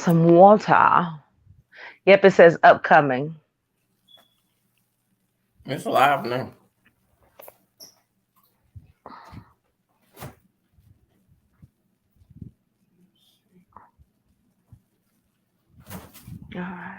some water. Yep, it says upcoming. It's live now. All right.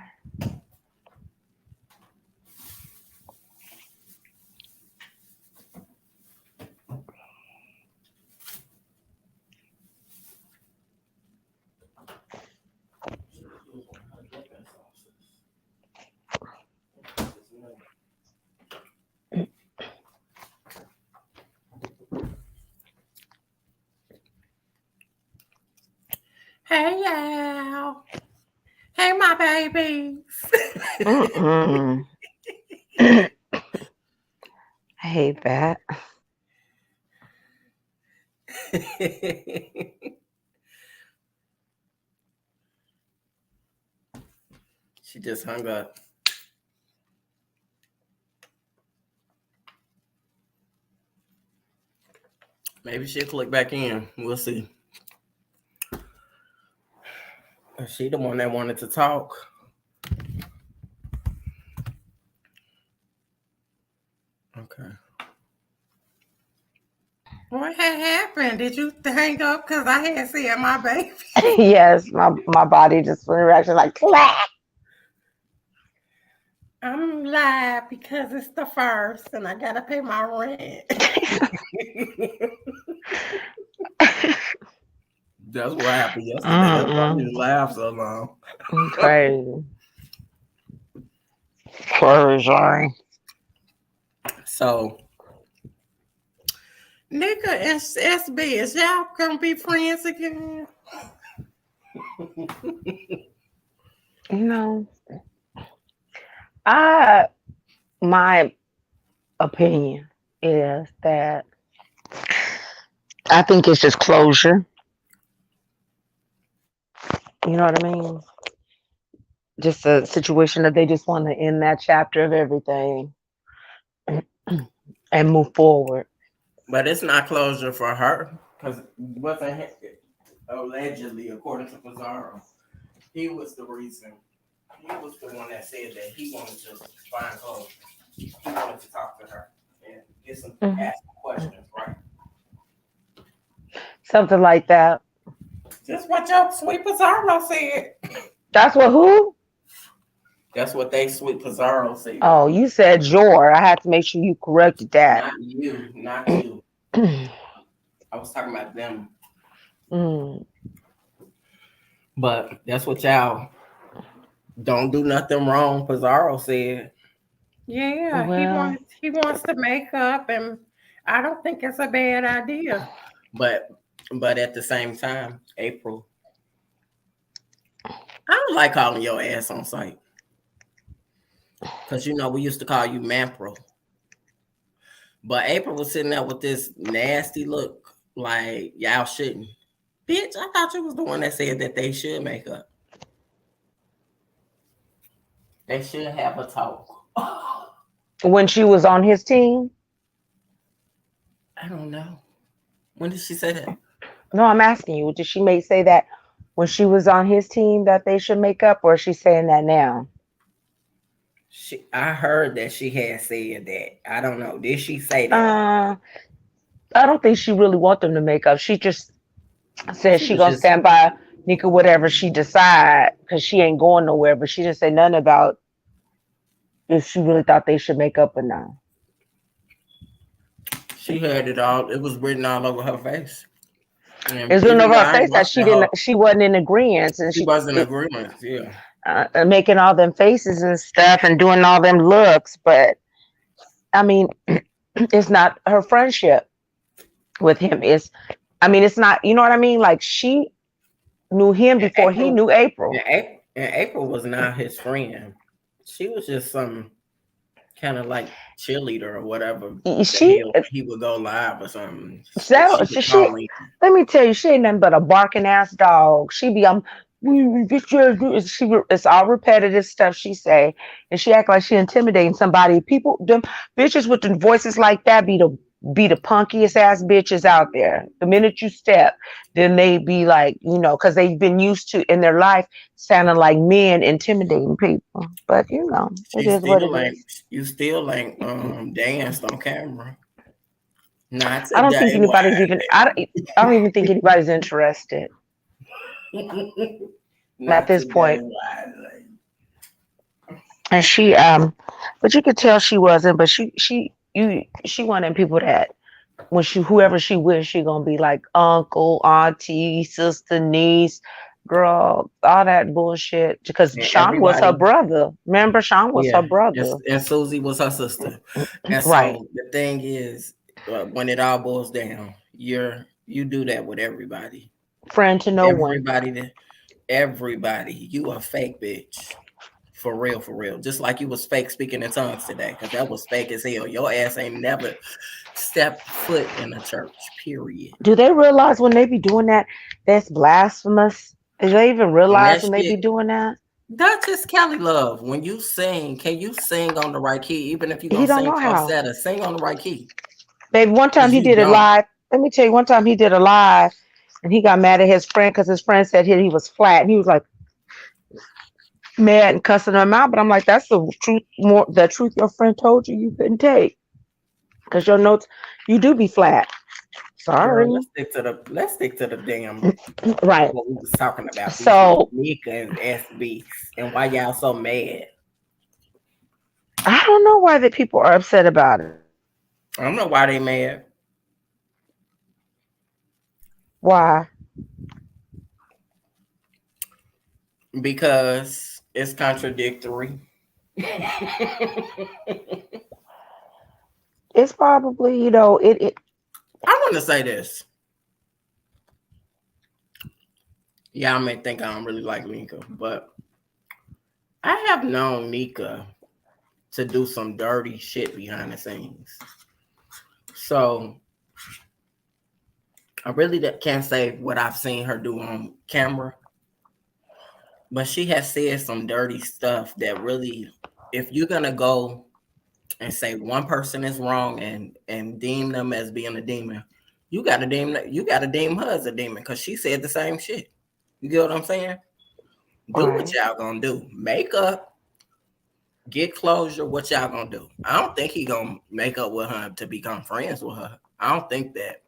Hey y'all. Hey my babies. Mm-mm. I hate that. She just hung up. Maybe she'll click back in. We'll see. Is she the one that wanted to talk? Okay. What had happened? Did you hang up because I had said my baby? Yes, my body just reaction like clack. I'm live because it's the first and I gotta pay my rent. That's what happened yesterday. That's why you laughed so long. Crazy. Crazy. So, Nyca and SB, is y'all gonna be friends again? No. My opinion is that I think it's just closure. You know what I mean? Just a situation that they just want to end that chapter of everything and move forward. But it's not closure for her because wasn't allegedly, according to Pizarro, he was the reason. He was the one that said that he wanted to find closure. He wanted to talk to her and get some ask some questions, right? Something like that. Just what your sweet Pizarro said. That's what who? That's what they sweet Pizarro said. Oh, you said Jor. I had to make sure you corrected that. Not you, not you. I was talking about them. But that's what y'all don't do nothing wrong. Pizarro said. Yeah, Well, he wants to make up, and I don't think it's a bad idea. But at the same time, April, I don't like calling your ass on site. Because, we used to call you Mampro. But April was sitting there with this nasty look like, y'all shouldn't. Bitch, I thought you was the one that said that they should make up. They should have a talk. when she was on his team? I don't know. When did she say that? No, I'm asking you. Did she say that when she was on his team that they should make up, or is she saying that now? I heard that she had said that. I don't know. Did she say that? I don't think she really want them to make up. She just said she gonna stand by Nyca whatever she decide because she ain't going nowhere. But she didn't say nothing about if she really thought they should make up or not. She had it all. It was written all over her face. It's written over her face that she wasn't in agreement, and she wasn't in agreement. Yeah. Making all them faces and stuff and doing all them looks, but I mean, it's not her friendship with him. It's not, you know what I mean? Like she knew him before he knew April. And April was not his friend. She was just some kind of like cheerleader or whatever. He would go live or something. Let me tell you, she ain't nothing but a barking ass dog. She be it's all repetitive stuff she say, and she act like she intimidating somebody. People, them bitches with the voices like that be the be the punkiest ass bitches out there. The minute you step, then they be like, because they've been used to in their life sounding like men intimidating people. But it She is what it still is. ain't. You still ain't danced on camera. Not I don't think today, anybody's why? even. I don't even think anybody's interested at Not this today, point. why? And but you could tell she wasn't. But she one of them people that when whoever she with, she gonna be like uncle, auntie, sister, niece, girl, all that bullshit. Because And Sean was her everybody, brother. Remember, Sean was her yeah, brother. and Susie was her sister. And Right. so the thing is, when it all boils down, you do that with everybody. Friend to no one. Everybody, everybody, you a fake bitch. For real, for real. Just like you was fake speaking in tongues today, because that was fake as hell. Your ass ain't never stepped foot in a church, period. Do they realize when they be doing that, that's blasphemous? Do they even And realize that when they be shit, doing that? that's just Kelly love. When you sing, can you sing on the right key? Even if you're He gonna don't sing know how. falsetto, sing on the right key. Baby, one time Cause he you did it don't. live. Let me tell you, one time he did a live and he got mad at his friend because his friend said he was flat. And he was like mad and cussing him out. But I'm like, that's the truth, more the truth your friend told you you couldn't take. Because your notes, you do be flat. Girl, Sorry. let's stick to the damn Right. what we was talking about. These So Nyca and SB and why y'all so mad. I don't know why the people are upset about it. I don't know why they mad. Why? Because it's contradictory. I It's probably, it want to say this. Y'all may think I don't really like Nyca, but I have known Nyca to do some dirty shit behind the scenes. So I really can't say what I've seen her do on camera, but she has said some dirty stuff that really, if you're gonna go and say one person is wrong and deem them as being a demon, you gotta deem her as a demon because she said the same shit. You get what I'm saying? Do what right. y'all gonna do. Make up, get closure. What y'all gonna do? I don't think he gonna make up with her to become friends with her. I don't think that.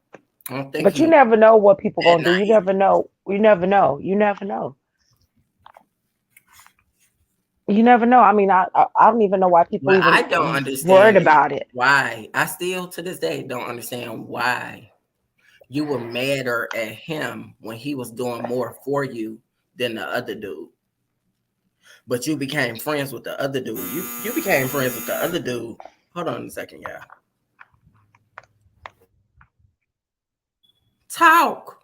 I don't think But you he never know what people that gonna do. You naive. never know. You never know. You never know. You never know. I mean, I don't even know why people But even I don't worried understand about it. why. I still to this day don't understand why you were madder at him when he was doing more for you than the other dude. But you became friends with the other dude. You became friends with the other dude. Hold on a second, y'all. Talk.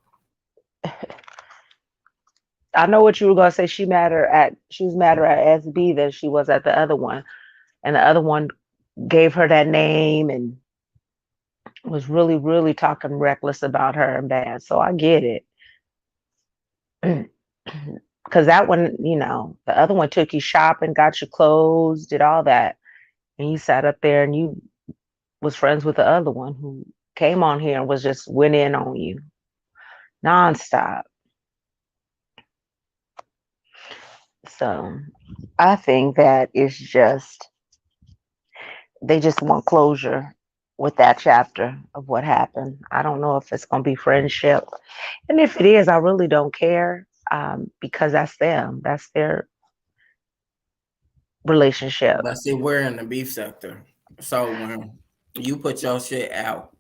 I know what you were gonna say. She was madder at SB than she was at the other one, and the other one gave her that name and was really, really talking reckless about her and bad. So I get it. Because that one, the other one took you shopping, got you clothes, did all that, and you sat up there and you was friends with the other one who came on here and was just went in on you nonstop. So I think that it's just they just want closure with that chapter of what happened. I don't know if it's gonna be friendship, and if it is, I really don't care because that's them. That's their relationship. But see, we're in the beef sector. So when you put your shit out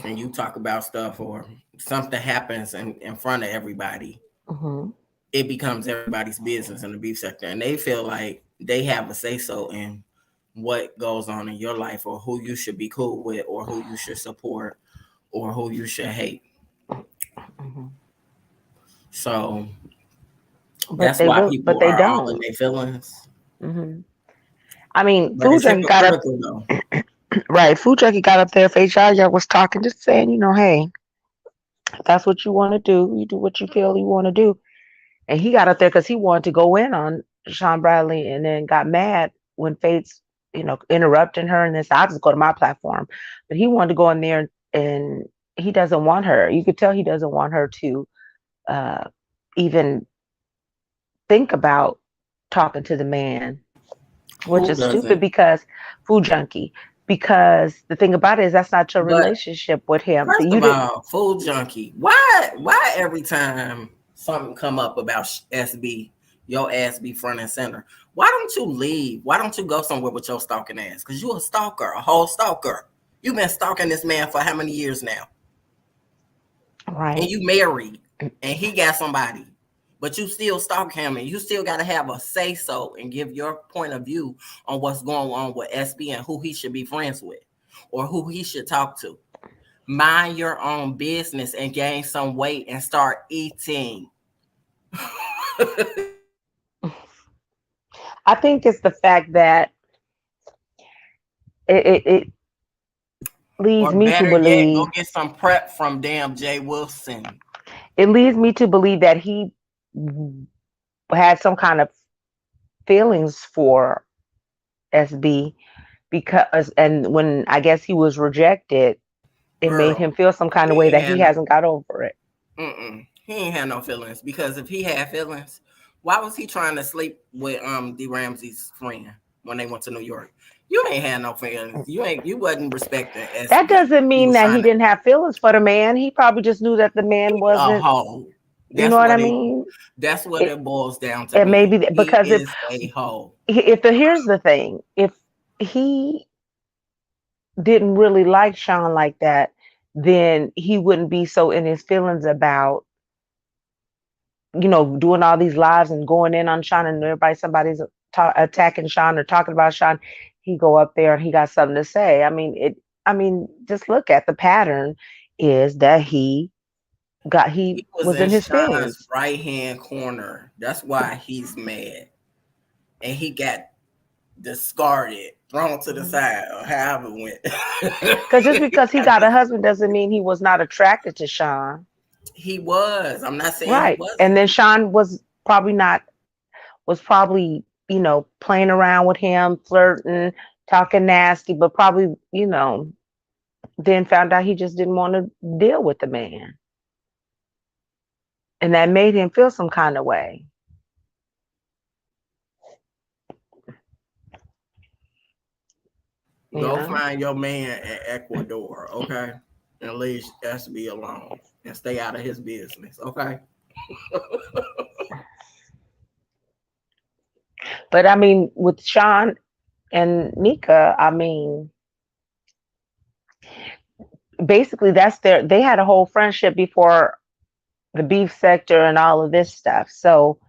and you talk about stuff or something happens in front of everybody, Hmm. it becomes everybody's business in the beef sector. And they feel like they have a say so in what goes on in your life or who you should be cool with or who you should support or who you should hate. Hmm. So But that's why but people they are all in don't. their feelings. Hmm. I mean, But Food it's Junkie got up hypocritical though. right. Food Junkie got up there. If HR was talking, just saying, hey, if that's what you want to do, you do what you feel you want to do. And he got up there because he wanted to go in on Sean Bradley, and then got mad when Fates. interrupting her and this. I'll just go to my platform. But he wanted to go in there and he doesn't want her. You could tell he doesn't want her to uh, even think about talking to the man, which Who is stupid doesn't? because food junkie. Because the thing about it is that's not your But relationship with him. first You of didn't. all, food junkie. Why every time something come up about SB, your ass be front and center? Why don't you leave? Why don't you go somewhere with your stalking ass? Because you a stalker, a whole stalker. You've been stalking this man for how many years now? And Right. you married and he got somebody. But you still stalk him and you still gotta have a say so and give your point of view on what's going on with SB and who he should be friends with or who he should talk to. Mind your own business and gain some weight and start eating. I think it's the fact that it leads Or me to better yet, go believe get some prep from damn Jay Wilson. that he had some kind of feelings for SB because and when I guess he was rejected, it made Girl, him feel some kind of way he ain't that he had no, hasn't got over it. he ain't had no feelings because if he had feelings, why was he trying to sleep with D Ramsey's friend when they went to New York? You ain't had no feelings. You wasn't respecting That SB. doesn't You mean was that he trying to didn't have feelings for the man. He probably just knew that the man he a wasn't, hoe. you know That's what I what it mean? that's what It, it boils down to it may me. be He because is a hoe. here's the thing, if he didn't really like Sean like that, then he wouldn't be so in his feelings about, doing all these lives and going in on Sean and somebody's attacking Sean or talking about Sean. He go up there and he got something to say. Just look at the pattern is that he He was was in in his Sean's feelings right hand corner. That's why he's mad. And he got discarded, thrown to the side, or however it because just went. because he got a husband doesn't mean he was not attracted to Sean. He was. I'm not saying he Right. And wasn't. then Sean was probably, playing around with him, flirting, talking nasty, but probably, then found out he just didn't want to deal with the man. And that made him feel some kind of way, you Go know? find your man in Ecuador, okay? And leave SB alone and stay out of his business, okay? But with Sean and Nyca, basically they had a whole friendship before the beef sector and all of this stuff. So,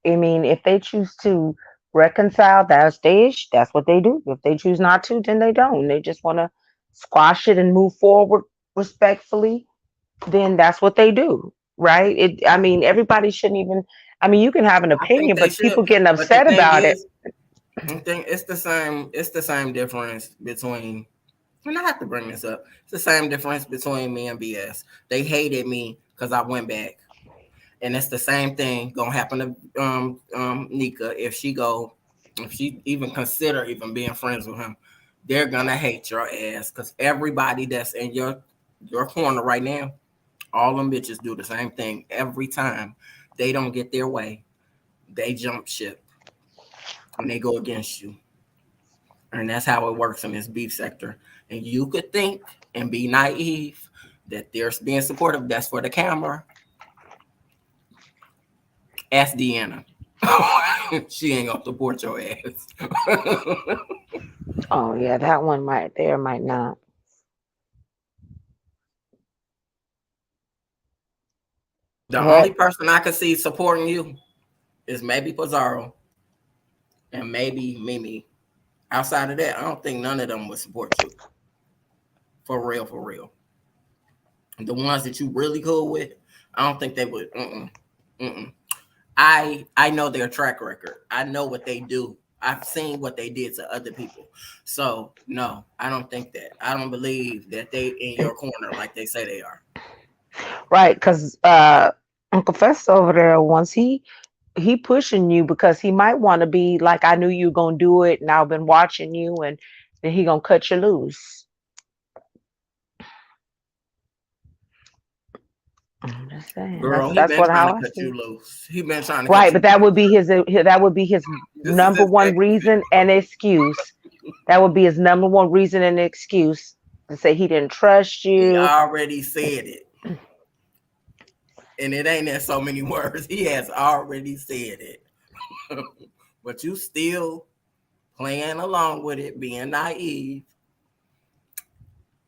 if they choose to reconcile, that's what they do. If they choose not to, then they don't. They just want to squash it and move forward respectfully, then that's what they do, right? Everybody shouldn't even. You can have an I think opinion, they but should. people getting But the upset thing about it. is, I think it's the same difference between and I have to bring this up. It's the same difference between me and BS. They hated me because I went back. And it's the same thing gonna happen to Nyca if she even consider even being friends with him, they're gonna hate your ass because everybody that's in your corner right now, all them bitches do the same thing every time they don't get their way. They jump ship and they go against you. And that's how it works in this beef sector. And you could think and be naive that they're being supportive. That's for the camera. Ask Deanna. She ain't gonna support your ass. Oh yeah, that one might not. The only But person I could see supporting you is maybe Pizarro and maybe Mimi. Outside of that, I don't think none of them would support you. For real, for real. The ones that you really cool with, I don't think they would. Mm-mm. I know their track record. I know what they do. I've seen what they did to other people. So no, I don't think that. I don't believe that they in your corner like they say they are. right, because Uncle Fest over there, once he he pushing you because he might want to be like, I knew you were gonna do it, and I've been watching you, and then he gonna cut you loose. I'm just saying. Girl, he That's been what trying how to I cut see you it. loose. He been trying to cut Right, you but that loose. would be his This is number his one exit. reason and excuse. That would be his number one reason and excuse to say he didn't trust He you. already said it. And it ain't in so many words. He has already said it. But you still playing along with it, being naive.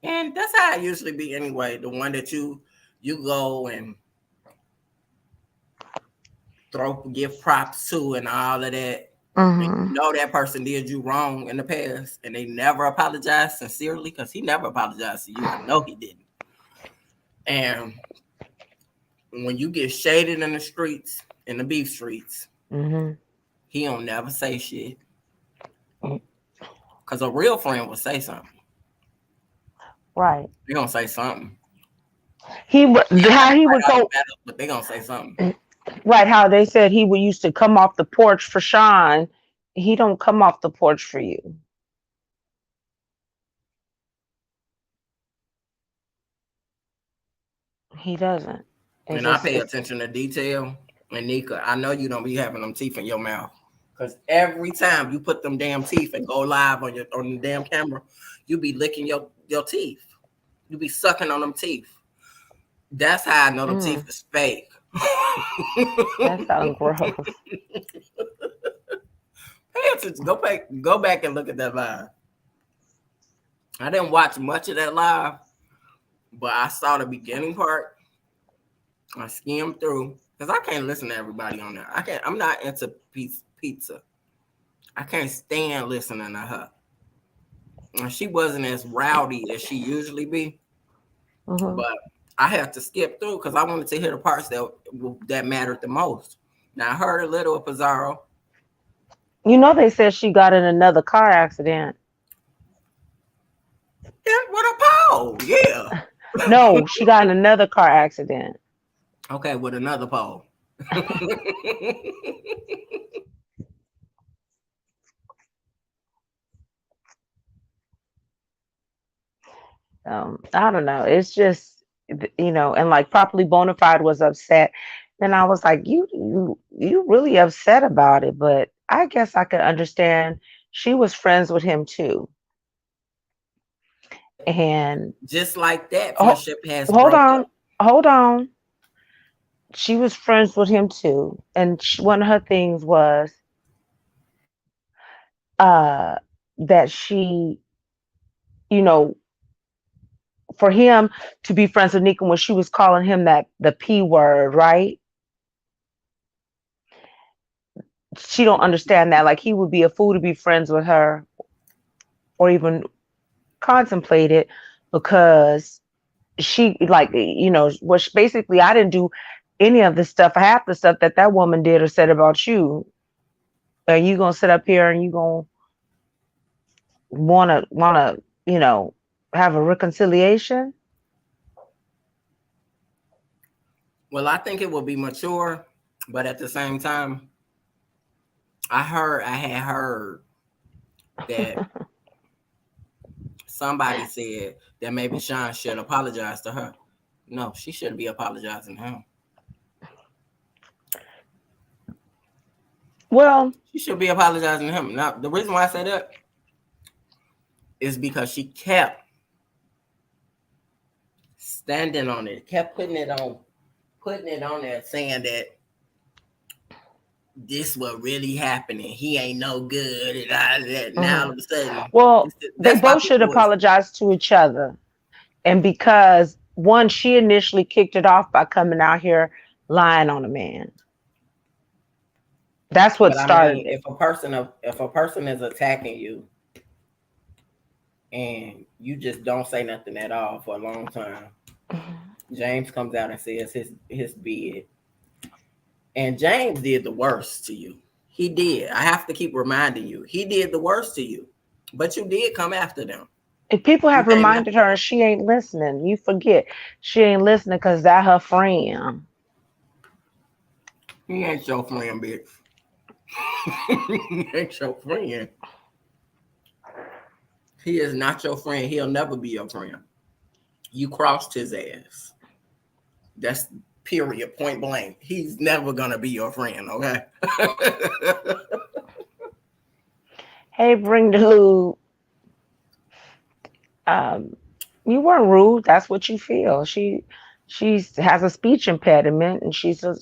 And that's how it usually be anyway. The one that you go and give props to and all of that. And you Mm-hmm. know that person did you wrong in the past and they never apologized sincerely because he never apologized to you. I know he didn't. And when you get shaded in the streets, in the beef streets, Mm-hmm. he don't never say shit. Because a real friend would say something. Right. They gonna say something. Yeah, How he would right off the go. bat, but they gonna say something. Right, how they said he would used to come off the porch for Sean. He don't come off the porch for you. He doesn't. It's And I just pay it's attention to detail. And Nyca, I know you don't be having them teeth in your mouth. Because every time you put them damn teeth and go live on the damn camera, you be licking your teeth. You be sucking on them teeth. That's how I know them teeth mm, is fake. that sounds gross. Pay attention. Go back and look at that live. I didn't watch much of that live, but I saw the beginning part. I skimmed through because I can't listen to everybody on there. I can't. I'm not into pizza. I can't stand listening to her. And she wasn't as rowdy as she usually be, Hmm. but I had to skip through because I wanted to hear the parts that mattered the most. Now I heard a little of Pizarro. You know they said she got in another car accident. Yeah, what a pole. Yeah. No, she got in another car accident. Okay, with another pole. I don't know. It's just and like properly bona fide was upset. Then I was like, you really upset about it, but I guess I could understand. She was friends with him too, and Just like that, oh, friendship has hold broke on, up. hold on. She was friends with him too, and one of her things was uh that she, you know, for him to be friends with Nika when she was calling him that the P word, right? She don't understand that. Like he would be a fool to be friends with her or even contemplate it because she like which basically I didn't do any of the stuff, half the stuff that that woman did or said about you, and you gonna sit up here and you gonna wanna have a reconciliation. Well, I think it will be mature, but at the same time, I had heard that somebody said that maybe Sean should apologize to her. No, she shouldn't be apologizing to him. Well, She should be apologizing to him. Now, the reason why I say that is because she kept standing on it, kept putting it on there, saying that this what really happening. He ain't no good and all that. Now all mhm. of a sudden, Well, they that's why both should people was apologize to each other. And because one, she initially kicked it off by coming out here lying on a man. That's what but I started mean, it. if a person is attacking you and you just don't say nothing at all for a long time, Mhm. James comes out and says his bid. And James did the worst to you. He did. I have to keep reminding you. He did the worst to you. But you did come after them. If people You have came reminded after her them. and she ain't listening, you forget she ain't listening because that her friend. He ain't your friend, bitch. He ain't your friend. He is not your friend. He'll never be your friend. You crossed his ass. That's period, point blank. He's never gonna be your friend, okay? Hey, bring the lube. Um, you weren't rude. That's what you feel. She has a speech impediment, and she's Who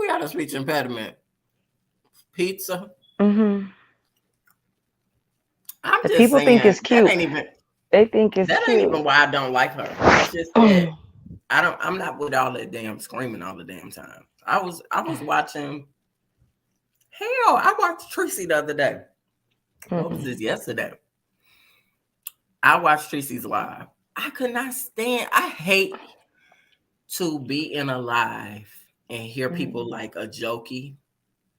got a speech impediment? Pizza? hmm I'm the just people think saying it's cute. They think it's that ain't cute. even why I don't like her. It's just that I'm not with all that damn screaming all the damn time. I was watching. Hell, I watched Tracy the other day. What was this yesterday? I watched Tracy's live. I could not stand. I hate to be in a live and hear people like a jokey.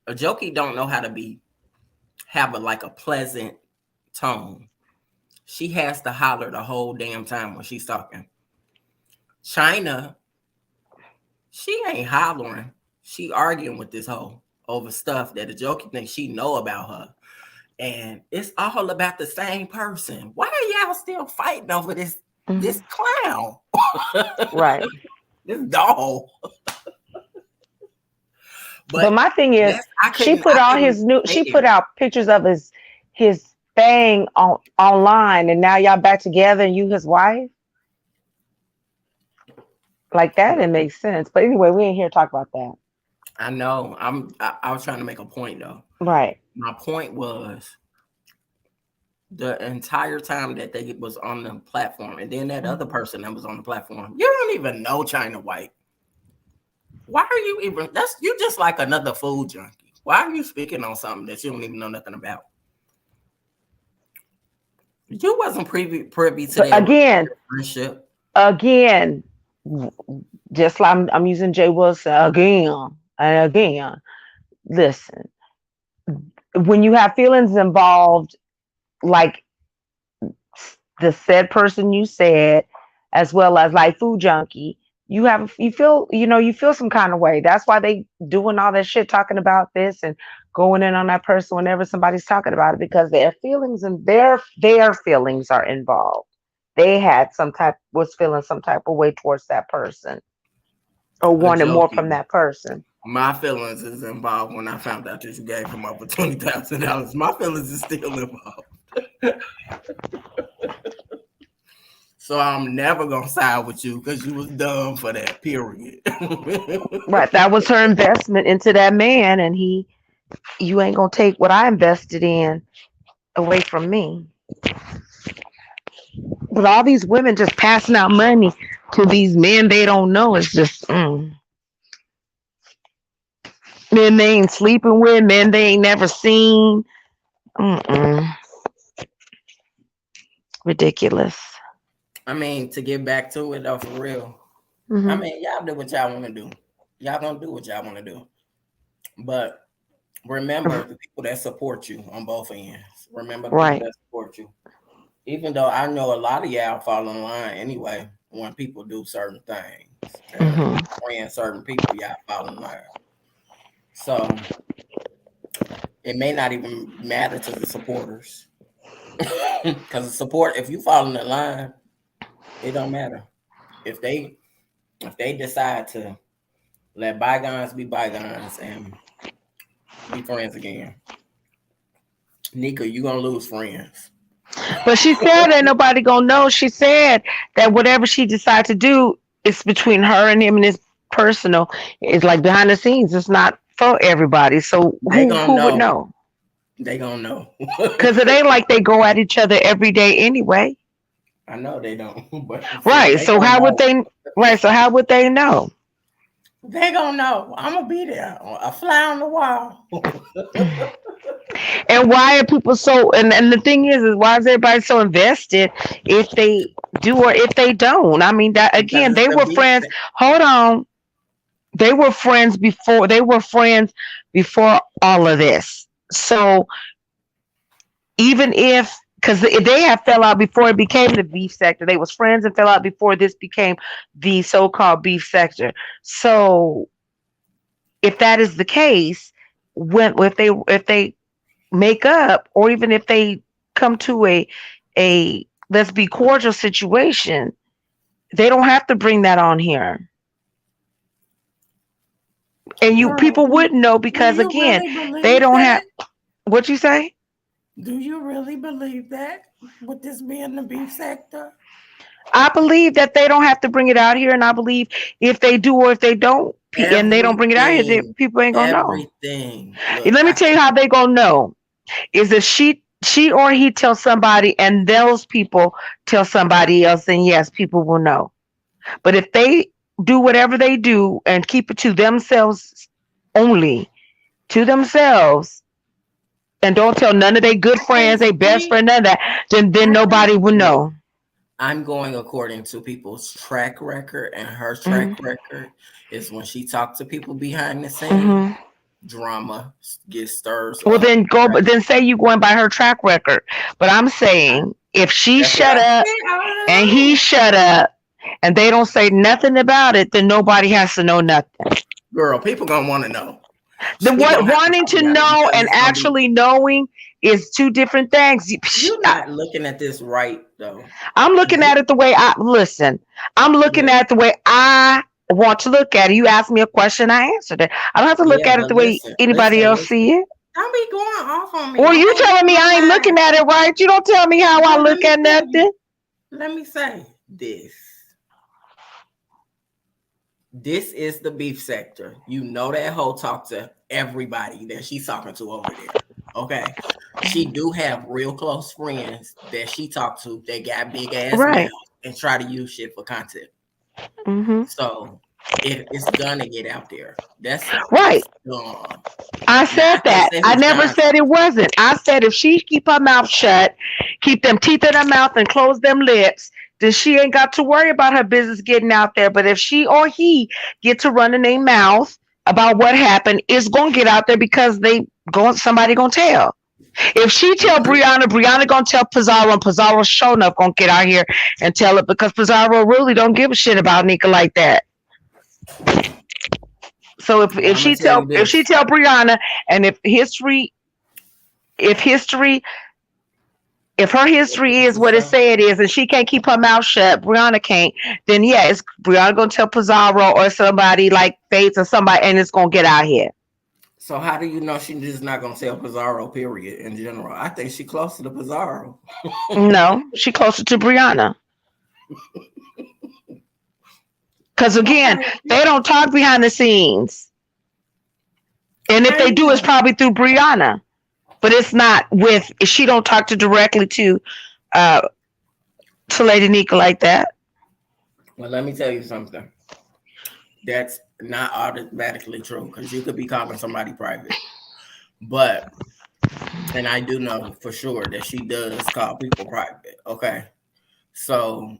A jokey don't know how to have a pleasant tone. She has to holler the whole damn time when she's talking. China, she ain't hollering. She arguing with this hoe over stuff that the jokey thinks she know about her. And it's all about the same person. Why are y'all still fighting over this clown? Right. This dog. But my thing is, she put out pictures of his thing online, and now y'all back together, and you his wife. Like that, it makes sense. But anyway, we ain't here to talk about that. I know. I was trying to make a point though. Right. My point was the entire time that they was on the platform, and then that other person that was on the platform, you don't even know China White. Why are you even? You just like another food junkie. Why are you speaking on something that you don't even know nothing about? You wasn't privy to that friendship. Again, just like I'm using Jay Wilson again and again. Listen, when you have feelings involved, like the said person you said, as well as like food junkie, you feel some kind of way. That's why they doing all that shit, talking about this and going in on that person whenever somebody's talking about it, because their feelings and their feelings are involved. They was feeling some type of way towards that person, or wanted more from that person. My feelings is involved when I found out that you gave him over $20,000. My feelings is still involved. So I'm never gonna side with you because you was dumb for that, period. Right. That was her investment into that man, and you ain't gonna take what I invested in away from me. But all these women just passing out money to these men they don't know is just men they ain't sleeping with, men they ain't never seen. Ridiculous. I mean, to get back to it though, for real. I mean, y'all do what y'all want to do. Y'all gonna do what y'all want to do. But remember the people that support you on both ends. Remember the people that support you. Even though I know a lot of y'all fall in line anyway when people do certain things. Friend certain people, y'all fall in line. So it may not even matter to the supporters. Because if you fall in the line, it don't matter. If they decide to let bygones be bygones and be friends again, Nyca, you gonna lose friends. But she said ain't nobody gonna know. She said that whatever she decides to do is between her and him, and it's personal. It's like behind the scenes. It's not for everybody. So who would know? They gonna know. Because it ain't like they go at each other every day anyway. I know they don't. But right. So how would they? Right. So how would they know? They gonna know. I'm gonna be there, a fly on the wall. And why are people so? And the thing is why is everybody so invested if they do or if they don't? I mean, that again, they were friends. Hold on, they were friends before. They were friends before all of this. So even if, because they have fell out before it became the beef sector. They was friends and fell out before this became the so-called beef sector. So if that is the case, when if they make up, or even if they come to a let's be cordial situation, they don't have to bring that on here. And you Girl, people wouldn't know do because you again, really they believe don't that? have what you say? Do you really believe that? With this being the beef sector? I believe that they don't have to bring it out here, and I believe if they do or if they don't, and they don't bring it out here, Everything, people ain't gonna know. everything. And Look, let me tell you how they gonna know is if she or he tells somebody, and those people tell somebody else, then yes, people will know. But if they do whatever they do and keep it to themselves only, to themselves, and don't tell none of their good I think friends, their best she, friend, none of that, then I think, nobody will look, know. I'm going according to people's track record, and her track Hmm. record is when she talked to people behind the scene, Hmm. drama gets stirs Well, up. then go, Okay, but then say you going by her track record. But I'm I, saying if she that's what shut I up said and all he along. shut up and they don't say nothing about it, then nobody has to know nothing. Girl, people gonna want to know. The She what gonna have to wanting talk to about it know because and it's gonna be. actually knowing is two different things. You're not looking at this right though. I'm looking They at it the way I listen. I'm looking look, at it the way I want to look at it. You asked me a question, I answered it. I don't have to look yeah, at it but the way listen, anybody listen, else listen. see it. Don't be going off on me, Or you okay? You telling me on I ain't my looking mind. at it right? You don't tell me how I Well, let look me at tell you. nothing. Let me say this. This is the beef sector. You know that hoe talk to everybody that she's talking to over there. Okay. She do have real close friends that she talk to that got big ass Right. mouths and try to use shit for content. Hmm. So it's gonna get out there. That's Right. just dumb. I Now said I can't that. say I who never Sean said talk it to. wasn't. I said if she keep her mouth shut, keep them teeth in her mouth and close them lips, then she ain't got to worry about her business getting out there. But if she or he get to running their mouth about what happened, it's gonna get out there because somebody gonna tell. If she tell Mhm. Brianna gonna tell Pizarro, and Pizarro sure enough gonna get out here and tell it because Pizarro really don't give a shit about Nika like that. So Well, I'm gonna tell you if she this. tell Brianna, and if history if her If history this is is what it so. say it is, and she can't keep her mouth shut, Brianna can't. Then yeah, it's Brianna gonna tell Pizarro or somebody like Faith or somebody, and it's gonna get out here. So how do you know she's just not gonna tell Pizarro? Period. In general, I think she closer to Pizarro. No, she closer to Brianna. Because again, Okay. they don't talk behind the scenes, and if Okay. they do, it's probably through Brianna. But it's not with. She don't talk to directly uh to Lady Nika like that. Well, let me tell you something. That's not automatically true because you could be calling somebody private. But and I do know for sure that she does call people private. Okay. So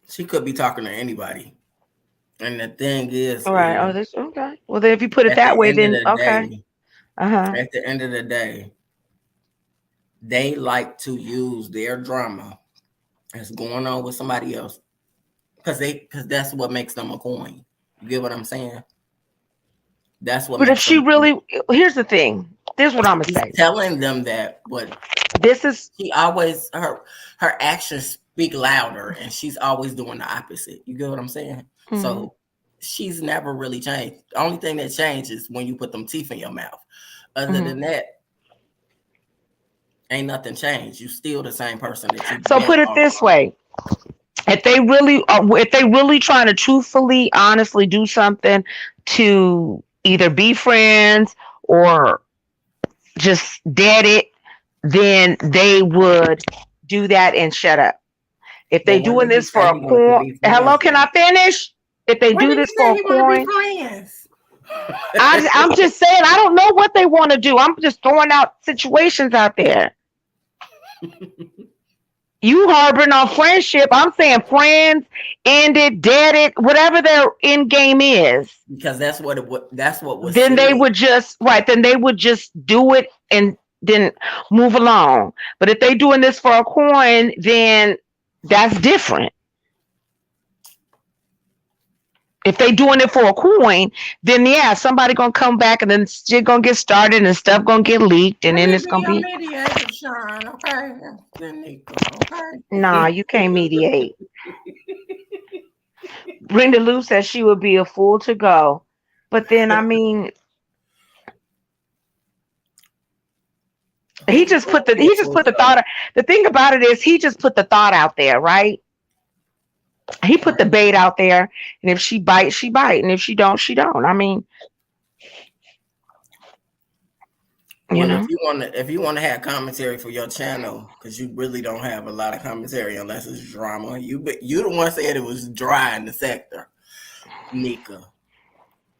she could be talking to anybody. And the thing All right. Oh, is this okay. Well, then if you put it at that the way, end of then the okay. day, Uh huh. at the end of the day, they like to use their drama that's going on with somebody else because that's what makes them a coin. You get what I'm saying? That's what But if makes she them a coin. really, here's the thing. This is what I'm gonna She's say. telling them that, but This is she always her actions speak louder, and she's always doing the opposite. You get what I'm saying? mhm. So she's never really changed. The only thing that changes when you put them teeth in your mouth. Other Mhm. than that, ain't nothing changed. You still the same person that you've So been put it all this along. way: if they really trying to truthfully, honestly do something to either be friends or just dead it, then they would do that and shut up. If they Well, when doing did he this for say a he wanted to coin, be hello, friends can though? I finish? If they When do did he this for say a he want to be coin, friends? I'm just saying I don't know what they want to do. I'm just throwing out situations out there. You harboring on friendship. I'm saying friends, ended, dead it, whatever their end game is. Because that's what was Then they said. would just right. Then they would just do it and then move along. But if they doing this for a coin, then that's different. If they doing it for a coin, then yeah, somebody gonna come back and then shit gonna get started and stuff gonna get leaked and Let then me it's be gonna your be mediator, Sean. Okay, then Nyca. nah, Okay. you can't mediate. Brenda Lou says she would be a fool to go. But then I mean Who would be a he just fool put to the go? thought the thing about it is he just put the thought out there, right? He put the Right. bait out there, and if she bites, she bite, and if she don't, she don't. I mean, you Well, know. if you want to have commentary for your channel, because you really don't have a lot of commentary unless it's drama. You the one said it was dry in the sector, Nyca.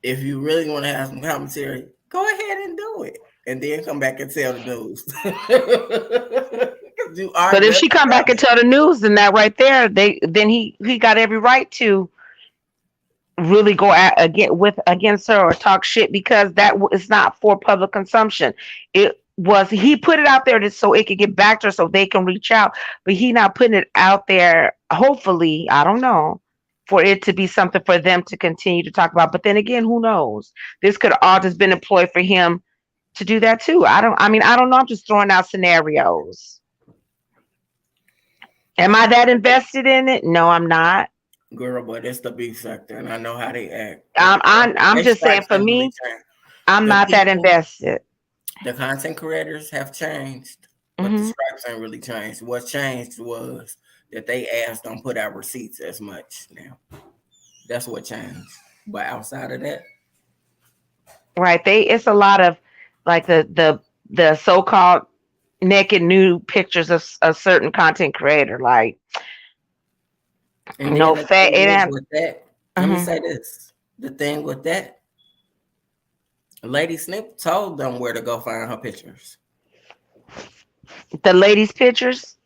If you really want to have some commentary, go ahead and do it, and then come back and tell the news. 'Cause you are But if just she come back and telling. tell the news, then that right there, they then he got every right to really go at against her or talk shit because is not for public consumption. It was he put it out there so it could get back to her so they can reach out, but he not putting it out there. Hopefully, I don't know, for it to be something for them to continue to talk about. But then again, who knows? This could all just been employed for him to do that too. I don't. I mean, I don't know. I'm just throwing out scenarios. Am I that invested in it? No, I'm not. Girl, but it's the beef sector, and I know how they act. I'm Their just saying stripes for ain't really me, changed. I'm The not that people, invested. the content creators have changed, but the Hmm. stripes ain't really changed. What changed was that they asked don't put out receipts as much now. That's what changed. But outside of that, Right? It's a lot of like the so-called naked nude pictures of a certain content creator. Like and then no the fat. thing It is ain't. with that, let me Mhm. say this: the thing with that, Lady Snip told them where to go find her pictures. The ladies' pictures.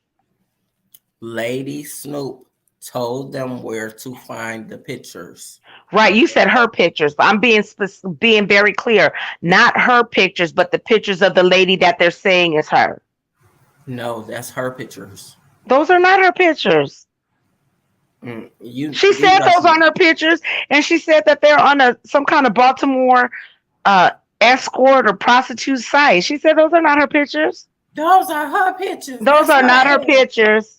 Lady Snoop told them where to find the pictures. Right? You said her pictures, but I'm being very clear. Not her pictures, but the pictures of the lady that they're saying is her. No, that's her pictures. Those are not her pictures. You She these said are those some. aren't her pictures, and she said that they're on some kind of Baltimore uh, escort or prostitute site. She said those are not her pictures. Those are her pictures. Those That's are her not her ass. pictures.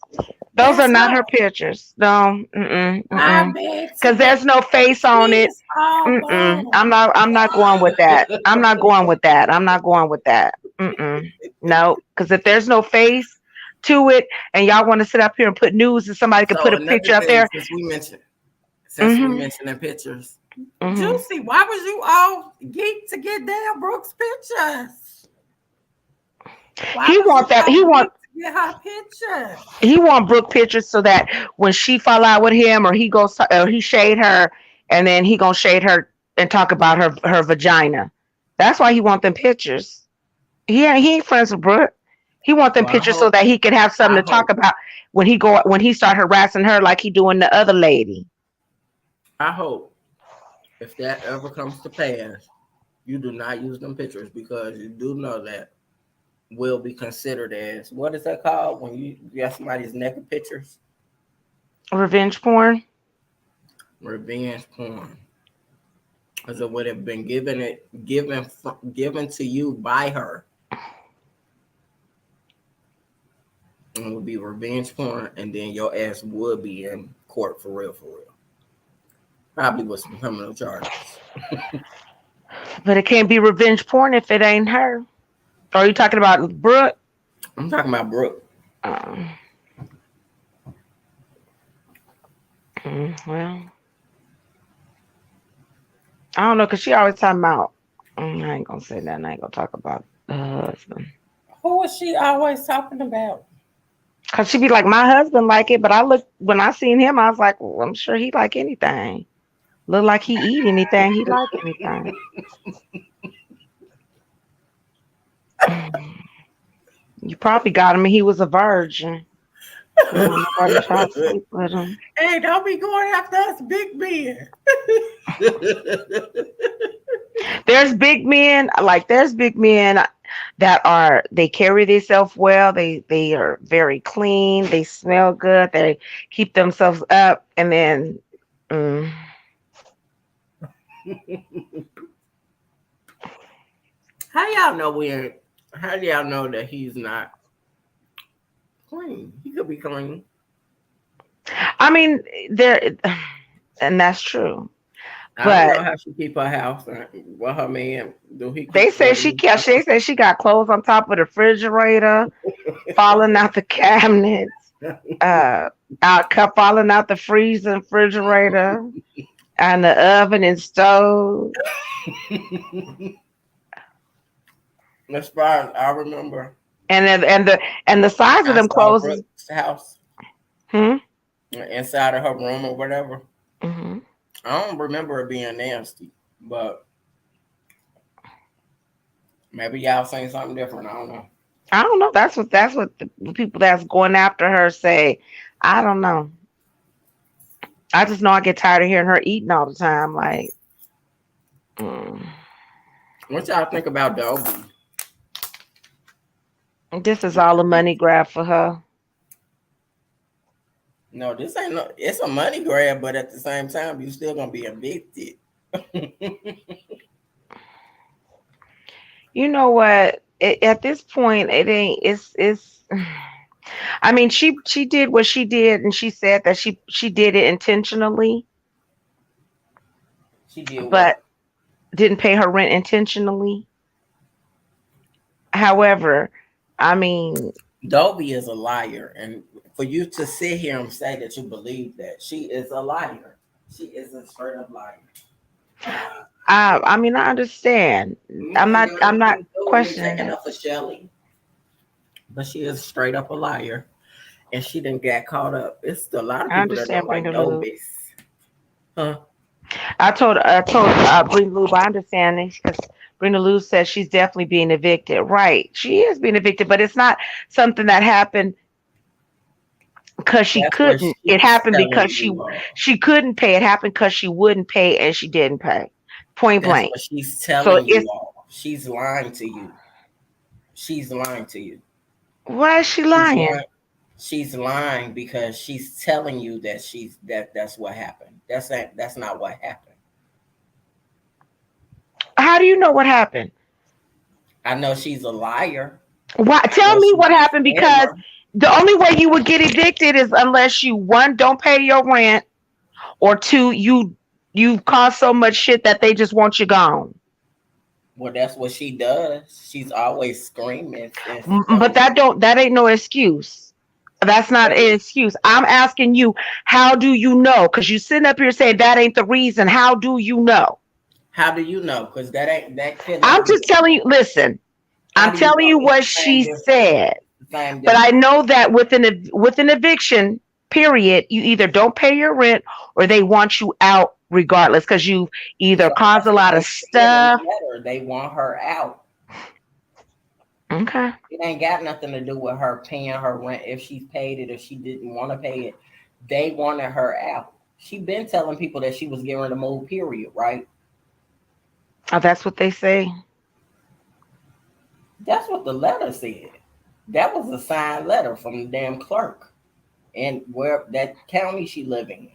Those are That's not her her. pictures. No, I beg to because differ. there's no face She on it. is all gone. I'm not. I'm not going with that. I'm not going with that. I'm not going with that. No, because if there's no face to it, and y'all want to sit up here and put news, and somebody could put So a another picture up thing, there. since we Mm-hmm. mentioned the pictures, Mm-hmm. Juicy, why was you all geek to get down Brooke's pictures? Why He was you want that. all geek to get her pictures? He want Brooke pictures so that when she fall out with him or he goes or he shade her and then he gonna shade her and talk about her vagina. That's why he want them pictures. He ain't friends with Brooke. He want them Well, pictures so that he can have something I to talk hope, about when he start harassing her like he doing the other lady. I hope if that ever comes to pass, you do not use them pictures because you do know that will be considered as what is that called when you got somebody's naked pictures? Revenge porn. Revenge porn. Because it would have been given to you by her. And it would be revenge porn, and then your ass would be in court for real, for real. Probably with some criminal charges. But it can't be revenge porn if it ain't her. Are you talking about Brooke? I'm talking about Brooke. Um, well, I don't know because she always talking about. I ain't gonna say that. I ain't gonna talk about her husband. Who is she always talking about? Cause she be like, my husband like it, but I look when I seen him, I was like, well, I'm sure he like anything. Look like he eat anything, he like anything. You probably got him and he was a virgin. You don't want nobody to try to sleep with him. Hey, don't be going after us big men. There's big men, like there's big men. they carry themselves well. They are very clean. They smell good. They keep themselves up, and then mm, How y'all know we're? How do y'all know that he's not clean? He could be clean. I mean, there, and that's true. I don't But know how she keep her house. What her man do? He they keep say clean she his kept. They house. say she got clothes on top of the refrigerator, falling out the cabinets, uh, falling out the freezer, and refrigerator, and the oven and stove. As far as I remember, And the size of I them saw clothes is Brooke's house hmm. inside of her room or whatever. Hmm. I don't remember it being nasty, but maybe y'all saying something different. I don't know. I don't know. That's what the people that's going after her say. I don't know. I just know I get tired of hearing her eating all the time. Like, mm, What y'all think about Dolby? this is all a money grab for her. No, this ain't no. It's a money grab, but at the same time, you still gonna be evicted. You know what? At this point, it ain't. It's. I mean, she did what she did, and she said that she did it intentionally, She did but what? didn't pay her rent intentionally. However, I mean, Dolby is a liar, and for you to sit here and say that you believe that she is a liar, she is a straight up liar. I mean, I understand. And you I'm ain't not doing me questioning taking it. up for Shelly, but she is straight up a liar, and she didn't get caught up. It's a lot of I people that understand don't like Brenda Lou. Dolby's, huh? I told Brenda Lou, I understand this because Brenda Lou says she's definitely being evicted. Right, she is being evicted, but it's not something that happened because she That's what couldn't. It she's happened telling because you all. she couldn't pay. It happened because she wouldn't pay and she didn't pay. Point That's blank. what she's So telling you it's all. She's lying to you. She's lying to you. why is she She's lying? lying. She's lying because she's telling you that that's what happened. That's not what happened. How do you know what happened? I know she's a liar. Why? I Tell know me she's what happened a because scammer. the only way you would get evicted is unless you one don't pay your rent or two you cause so much shit that they just want you gone. Well, that's what she does. She's always screaming and But screaming. that ain't no excuse. That's not What an is? excuse. I'm asking you, how do you know? Because you sitting up here saying that ain't the reason. How do you know? How do you know? Because that could I'm not be. just telling you, listen, How I'm do you telling know? you It's what the same she difference. said. It's the same But I difference. know that with an eviction period, you either don't pay your rent or they want you out regardless because you either So caused that's a what lot they of said in the stuff. letter. They want her out. Okay. It ain't got nothing to do with her paying her rent if she paid it, if she didn't want to pay it. They wanted her out. She been telling people that she was getting ready to move, period, right? Oh, that's what they say. That's what the letter said. That was a signed letter from the damn clerk and where that county she living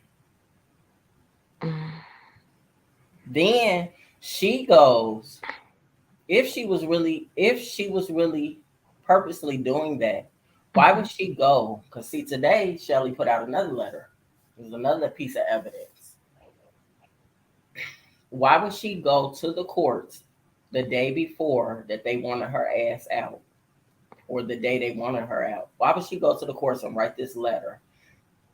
in. Mm. Then she goes, if she was really purposely doing that, why would Mhm. she go? Because see, today Shelly put out another letter. There's another piece of evidence. Why would she go to the courts the day before that they wanted her ass out, or the day they wanted her out? Why would she go to the courts and write this letter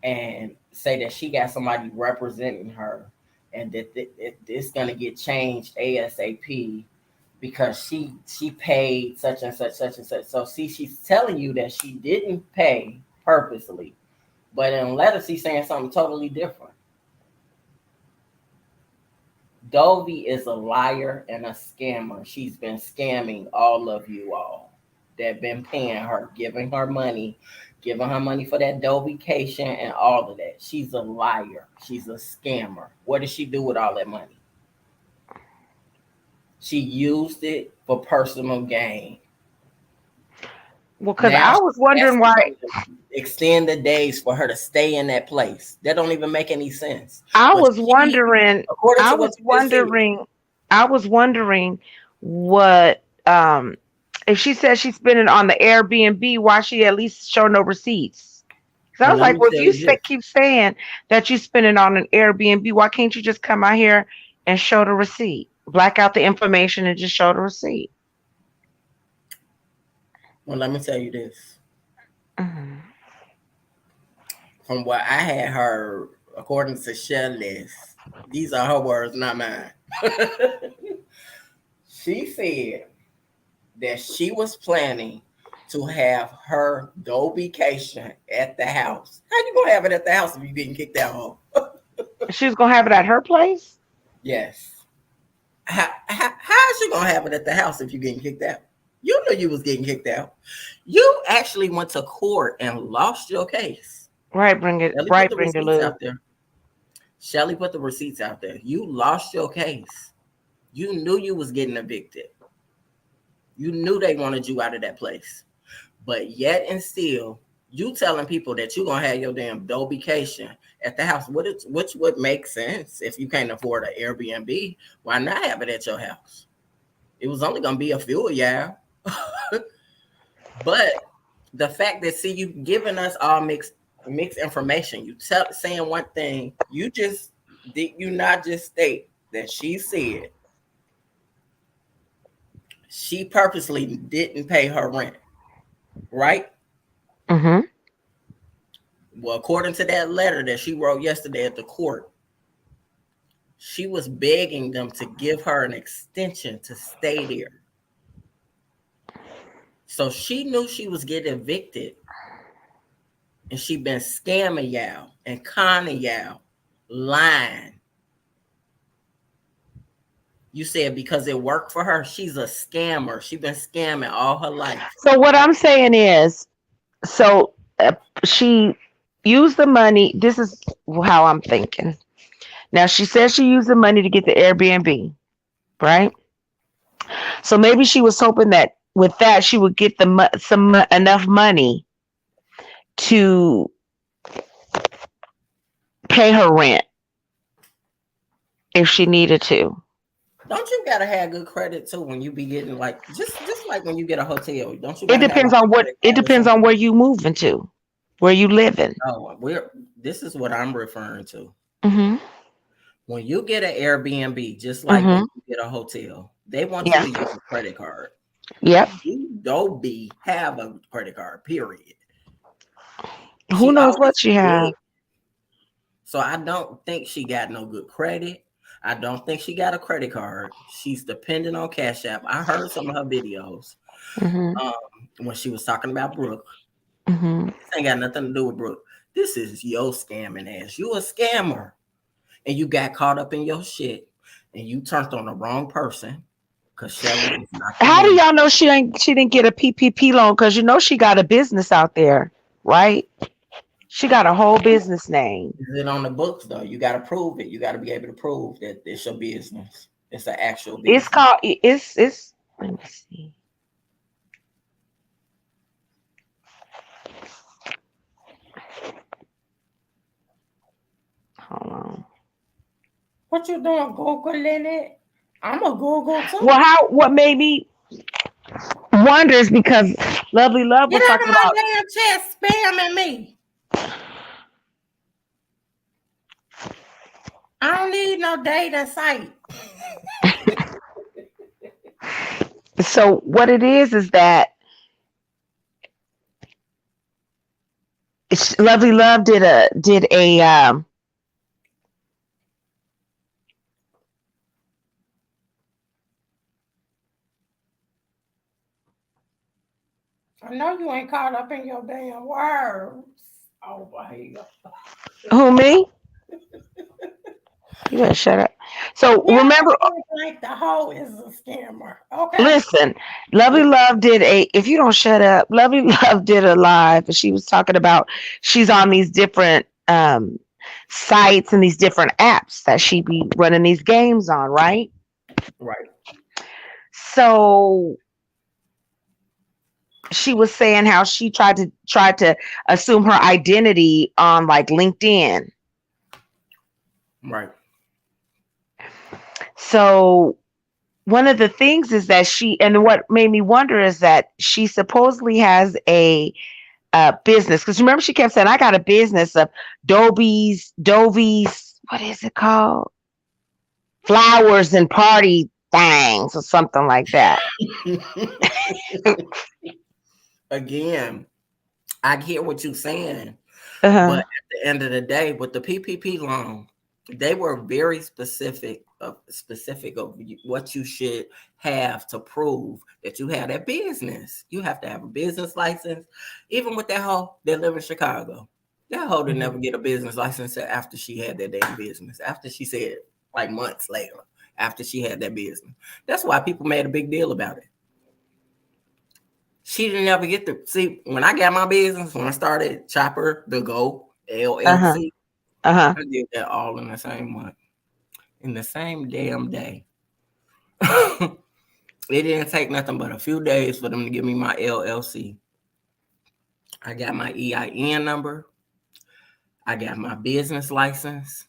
and say that she got somebody representing her and that it's going to get changed ASAP because she paid such and such. So see, she's telling you that she didn't pay purposely, but in a letter she's saying something totally different. Dovey is a liar and a scammer. She's been scamming all of you all that been paying her, giving her money for that Dovication and all of that. She's a liar. She's a scammer. What did she do with all that money? She used it for personal gain. Well, because Now I she's was wondering asking why. them to extend the days for her to stay in that place. That don't even make any sense. I But was she, wondering. according I to what was you just said, wondering. I was wondering what if she said she's spending on the Airbnb, why she at least show no receipts? Because I well, was let like, me well, if tell you you this. keep saying that you spending on an Airbnb, why can't you just come out here and show the receipt, black out the information, and just show the receipt? Well, let me tell you this. Mhm. From what I had heard, according to Shelley, these are her words, not mine. She said that she was planning to have her go vacation at the house. How you gonna have it at the house if you getting kicked out home? She was gonna have it at her place. Yes. How is she gonna have it at the house if you getting kicked out? You knew you was getting kicked out. You actually went to court and lost your case. Right, bring it. Shelly put Right, the bring the receipts lube. out there. Shelly put the receipts out there. You lost your case. You knew you was getting evicted. You knew they wanted you out of that place. But yet and still, you telling people that you're gonna have your damn vacation at the house, which would make sense if you can't afford an Airbnb. Why not have it at your house? It was only gonna be a few of y'all. But the fact that see you giving us all mixed information, you saying one thing, you just did you not just state that she said she purposely didn't pay her rent, right? Mm-hmm. Well, according to that letter that she wrote yesterday at the court, she was begging them to give her an extension to stay there. So she knew she was getting evicted and she been scamming y'all and conning y'all, lying. You said because it worked for her, she's a scammer. She been scamming all her life. So what I'm saying is, so she used the money. This is how I'm thinking. Now she says she used the money to get the Airbnb, right? So maybe she was hoping that with that she would get enough money to pay her rent if she needed to. Don't you gotta have good credit too when you be getting like just like when you get a hotel? Don't you It gotta have depends like on a what. credit It card or depends on something? where you moving to, where you living. No, we're this is what I'm referring to. Mhm. When you get an Airbnb, just like when Mhm. you get a hotel, they want you Yeah. to use a credit card. Yep. You don't be have a credit card, period. Who She knows what always she have? big, so I don't think she got no good credit. I don't think she got a credit card. She's dependent on Cash App. I heard some of her videos Mhm. um, when she was talking about Brooke. Mhm. This ain't got nothing to do with Brooke. This is your scamming ass. You a scammer, and you got caught up in your shit, and you turned on the wrong person. Cause Shelly is not the How do one. y'all know she didn't get a PPP loan? Because you know she got a business out there, right? She got a whole business name. Is it on the books though? You got to prove it. You got to be able to prove that it's your business. It's an actual It's business. called. It's. Let me see. Hold on. What you doing, Googling it? I'm a Google Well, too. how? What made me wonder is because Lovely Love Get was out of talking my about. damn chat, spamming me. I don't need no dating site. So what it is that Lovely Love did a. I know you ain't caught up in your damn words. Oh, here you go. Who, me? You better shut up. So Yeah, remember, like the hoe is a scammer. Okay. listen, Lovely Love did a. If you don't shut up, Lovely Love did a live, and she was talking about she's on these different sites and these different apps that she be running these games on, right? Right. So she was saying how she tried to assume her identity on like LinkedIn. Right. So one of the things is that and what made me wonder is that she supposedly has a business, because remember she kept saying, I got a business of Dovies, what is it called? Flowers and party things or something like that. Again, I hear what you're saying, but Uh-huh. at the end of the day, with the PPP loan, they were very specific of what you should have to prove that you have that business. You have to have a business license. Even with that hoe that live in Chicago, that hoe didn't never get a business license after she had that damn business. After she said, like months later, after she had that business. That's why people made a big deal about it. She didn't ever get to see when I got my business, when I started Chopper the Go Uh-huh. LLC. Uh-huh. I did that all in the same month, in the same damn day. It didn't take nothing but a few days for them to give me my LLC. I got my EIN number, I got my business license,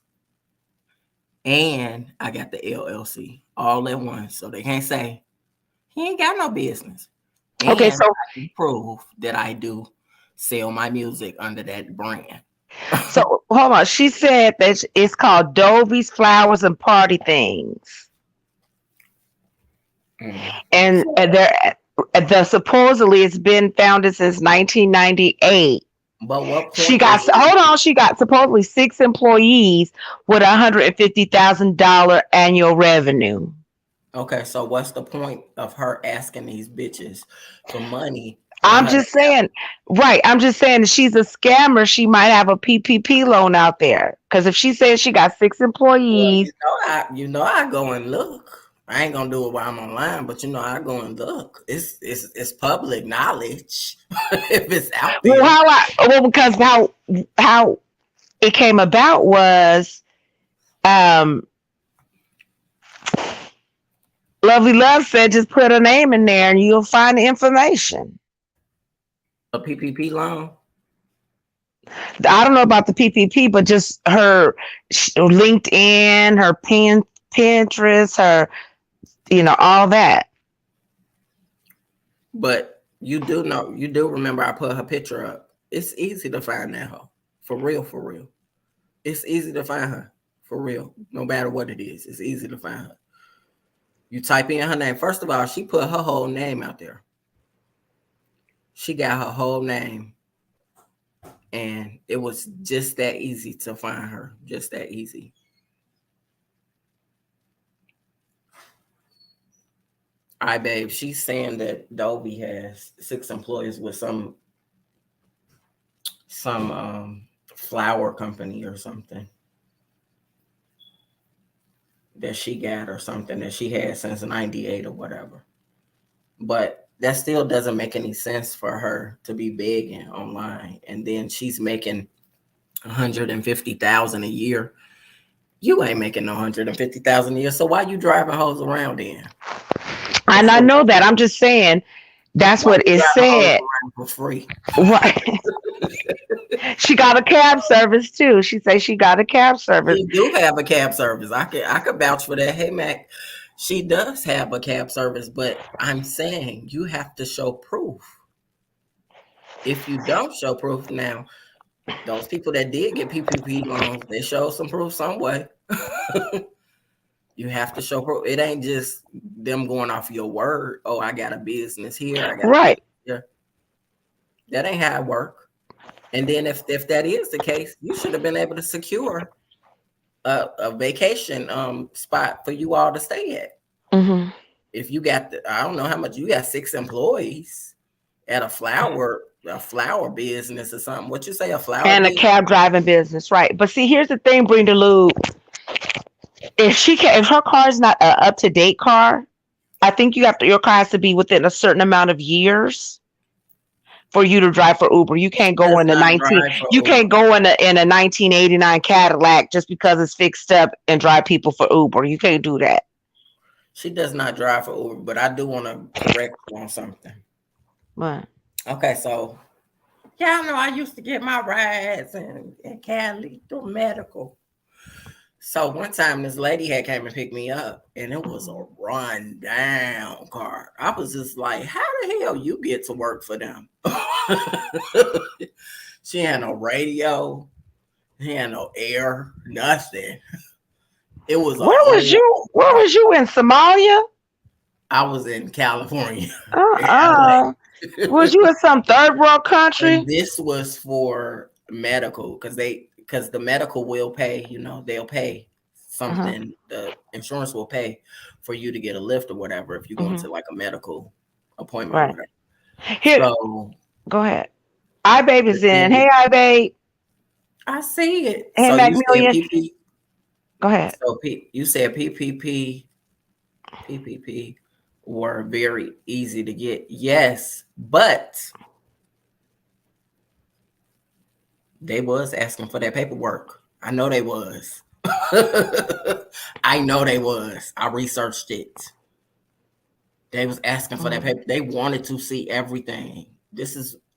and I got the LLC all at once. So they can't say he ain't got no business. Okay, And so I can prove that I do sell my music under that brand. hold on. She said that it's called Dovies, Flowers, and Party Things. And the supposedly it's been founded since 1998. But what She point got is hold on. She got supposedly 6 employees with $150,000 annual revenue. okay? So what's the point of her asking these bitches for money for I'm her to just saying, right? I'm just saying that she's a scammer. She might have a PPP loan out there. Because if she says she got six well, employees, I go and look. I ain't gonna do it while I'm online, but I go and look. It's public knowledge if it's out well, there. because how it came about was um Lovely Love said just put her name in there and you'll find the information. A PPP loan. I don't know about the PPP, but just her LinkedIn, her Pinterest, her, all that. But you do remember I put her picture up. It's easy to find that hoe. For real, for real. It's easy to find her. For real. No matter what it is, it's easy to find her. You type in her name. First of all, she put her whole name out there. She got her whole name. And it was just that easy to find her. Just that easy. All right, babe. She's saying that Dolby has 6 employees with some flower company or something that she got or something that she had since '98 or whatever. But that still doesn't make any sense for her to be begging online, and then she's making 150,000 a year. You ain't making no 150,000 a year, so why you driving hoes around then? And I For know that. I'm just saying that's why what you it driving hoes said. around for free? Right. She got a cab service too. She says she got a cab service. She do have a cab service. I could vouch for that. Hey Mac, she does have a cab service, but I'm saying you have to show proof. If you don't show proof now, those people that did get PPP loans, they show some proof some way. You have to show proof. It ain't just them going off your word. Oh, I got a business here. I got a Right. business here. That ain't how it work. And then if that is the case, you should have been able to secure a vacation spot for you all to stay at. Mm-hmm. If you got I don't know how much you got 6 employees at a flower business or something. What you say, a flower And a business? cab driving business, right? But see, here's the thing, Brenda Lou. If her car is not a up to date car, I think your car has to be within a certain amount of years for you to drive for Uber. You She can't go does in a not 19 drive for you Uber. can't go in a 1989 Cadillac just because it's fixed up and drive people for Uber. You can't do that. She does not drive for Uber, but I do want to correct you on something. What? Okay, so y'all know I used to get my rides in Cali through medical. So one time this lady had came and picked me up, and it was a run down car. I was just like, how the hell you get to work for them? She had no radio, she had no air, nothing. It was a Where was whole you? Where was you in Somalia? I was in California, in Uh-uh. LA. Was you in some third world And country? this was for medical because the medical will pay, they'll pay Uh-huh. something, the insurance will pay for you to get a lift or whatever if you go Hmm. into like a medical appointment or Right. whatever. Here, So go ahead. I the baby's in. thing Hey, I babe. I see it. Hey, So you said Macmillian. PP Go ahead. you said PPP were very easy to get. Yes, but they was asking for that paperwork. I know they was. I know they was. I researched it. They was asking for that Mhm. paper. They wanted to see everything.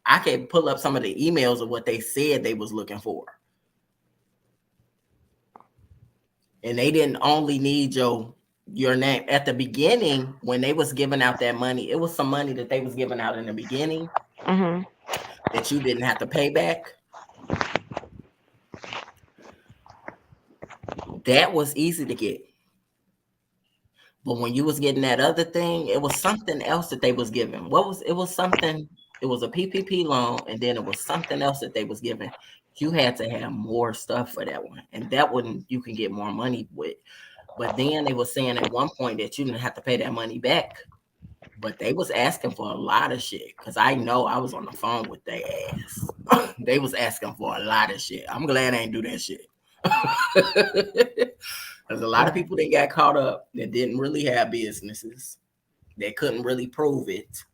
I can pull up some of the emails of what they said they was looking for. And they didn't only need your name. At the beginning, when they was giving out that money, it was some money that they was giving out in the beginning Mhm. that you didn't have to pay back. That was easy to get. But when you was getting that other thing, it was something else that they was giving. It was something, it was a PPP loan, and then it was something else that they was giving. You had to have more stuff for that one. And that one you can get more money with. But then they were saying at one point that you didn't have to pay that money back. But they was asking for a lot of shit. Cause I know I was on the phone with their ass. They was asking for a lot of shit. I'm glad I ain't do that shit. There's a lot of Right. people that got caught up that didn't really have businesses. They couldn't really prove it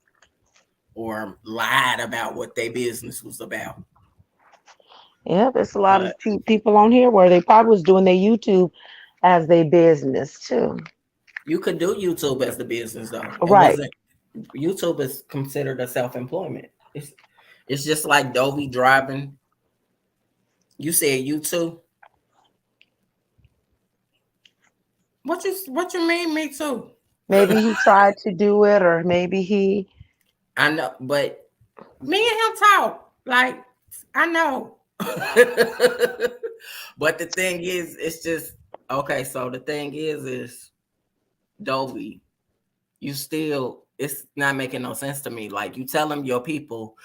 or lied about what their business was about. Yeah, there's a lot of But people on here where they probably was doing their YouTube as their business too. you could do YouTube as the business though. It Right. wasn't YouTube is considered a self-employment. It's just like Dovey driving. You said you too. What you mean me too? Maybe he tried to do it, or maybe he. I know, but me and him talk. Like, I know. But the thing is, it's just okay. So the thing is Dolby, it's not making no sense to me. Like, you telling your people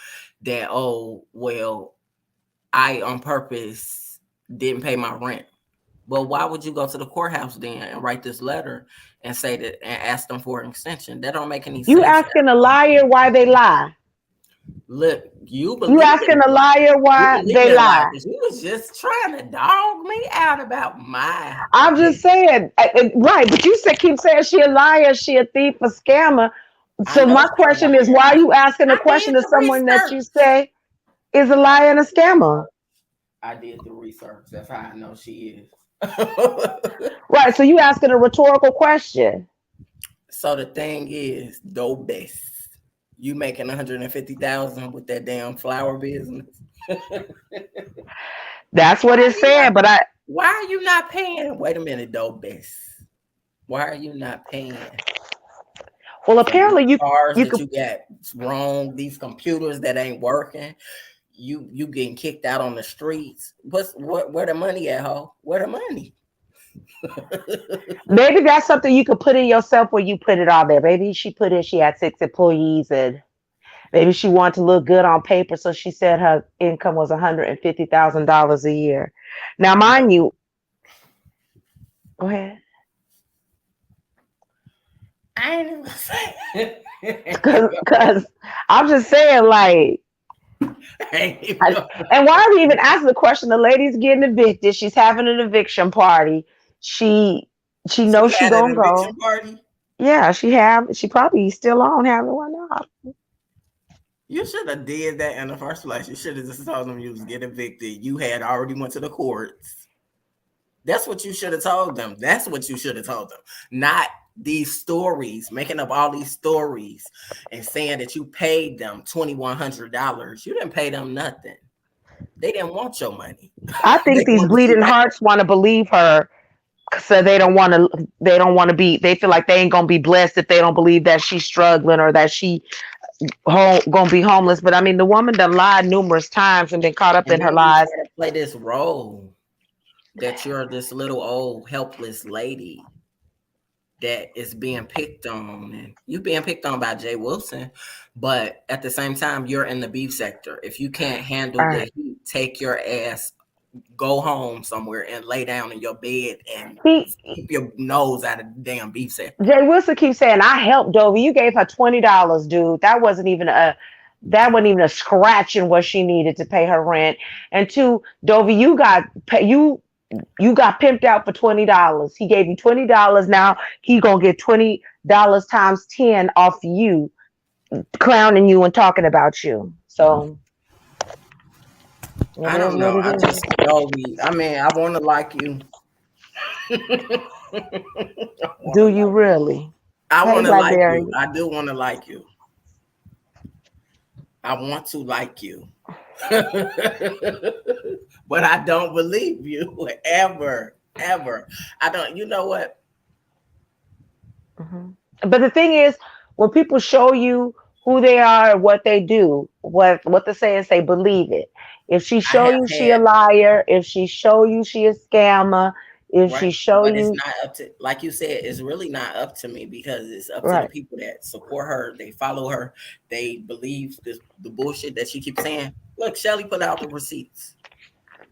that, oh, well, I on purpose didn't pay my rent. Well, why would you go to the courthouse then and write this letter and say that and ask them for an extension? That don't make any You sense at asking a all. liar why they lie? Look, You asking a liar you why believe they in a lie lie? because you was just trying to dog me out about my I'm just business. saying, right? But you said keep saying she a liar, she a thief, a scammer. I So know my she a question is, liar. why are you asking a I question did to the someone that you research. say is a liar and a scammer? I did the research. That's how I know she is. Right. So you asking a rhetorical question. So the thing is, though best. You making 150,000 with that damn flower business. That's what Why it are you not said. But I, why are you not paying? Wait a minute, though best. Why are you not paying well, for these apparently cars you that could. you got wrong, these computers that ain't working? You getting kicked out on the streets. Where the money at, ho? Where the money? Maybe that's something you could put in yourself where you put it all there. Maybe she put in she had 6 employees and maybe she wanted to look good on paper, so she said her income was $150,000 a year. Now, mind you, go ahead, I ain't even saying. because I'm just saying, like, I ain't even I, and why are we even asking the question? The lady's getting evicted. She's having an eviction party. She she knows She she had an gonna eviction go. party. Yeah, she probably still on having one now. You should have did that in the first place. You should have just told them you was getting evicted. You had already went to the courts. That's what you should have told them. That's what you should have told them. Not these stories, making up all these stories, and saying that you paid them $2,100. You didn't pay them nothing. They didn't want your money. I They think these wanted to see bleeding that. hearts want to believe her, so they don't want to. They don't want to be. They feel like they ain't gonna be blessed if they don't believe that she's struggling or that she gonna be homeless. But I mean, the woman done lied numerous times and been caught up And in her then you lies. try to play this role that you're this little old helpless lady that is being picked on, and you being picked on by Jay Wilson, but at the same time you're in the beef sector. If you can't handle All the right. heat, take your ass, go home somewhere and lay down in your bed and He keep your nose out of the damn beef sector. Jay Wilson keeps saying, "I helped Dovey. You gave her $20, dude. That wasn't even a scratch in what she needed to pay her rent. And two, Dovey, you got pimped out for $20. He gave you $20. Now he gonna get $20 times 10 off you, clowning you and talking about you. So it I is don't what know. it I is. just Dolby. I mean, I want to like you. I want Do to you like. really? I Hey, want to like you. Blackberry. I do want to like you. I want to like you. But I don't believe you ever, ever. I don't. You know what? Mhm. But the thing is, when people show you who they are, what they do, what the saying say, believe it. If she I show have you she a had liar, if she show you she a scammer, if she right, show but it's you not up to. Like you said, it's really not up to me because it's up to the right, people that support her. They follow her. They believe the bullshit that she keeps saying. Look, Shelly put out the receipts.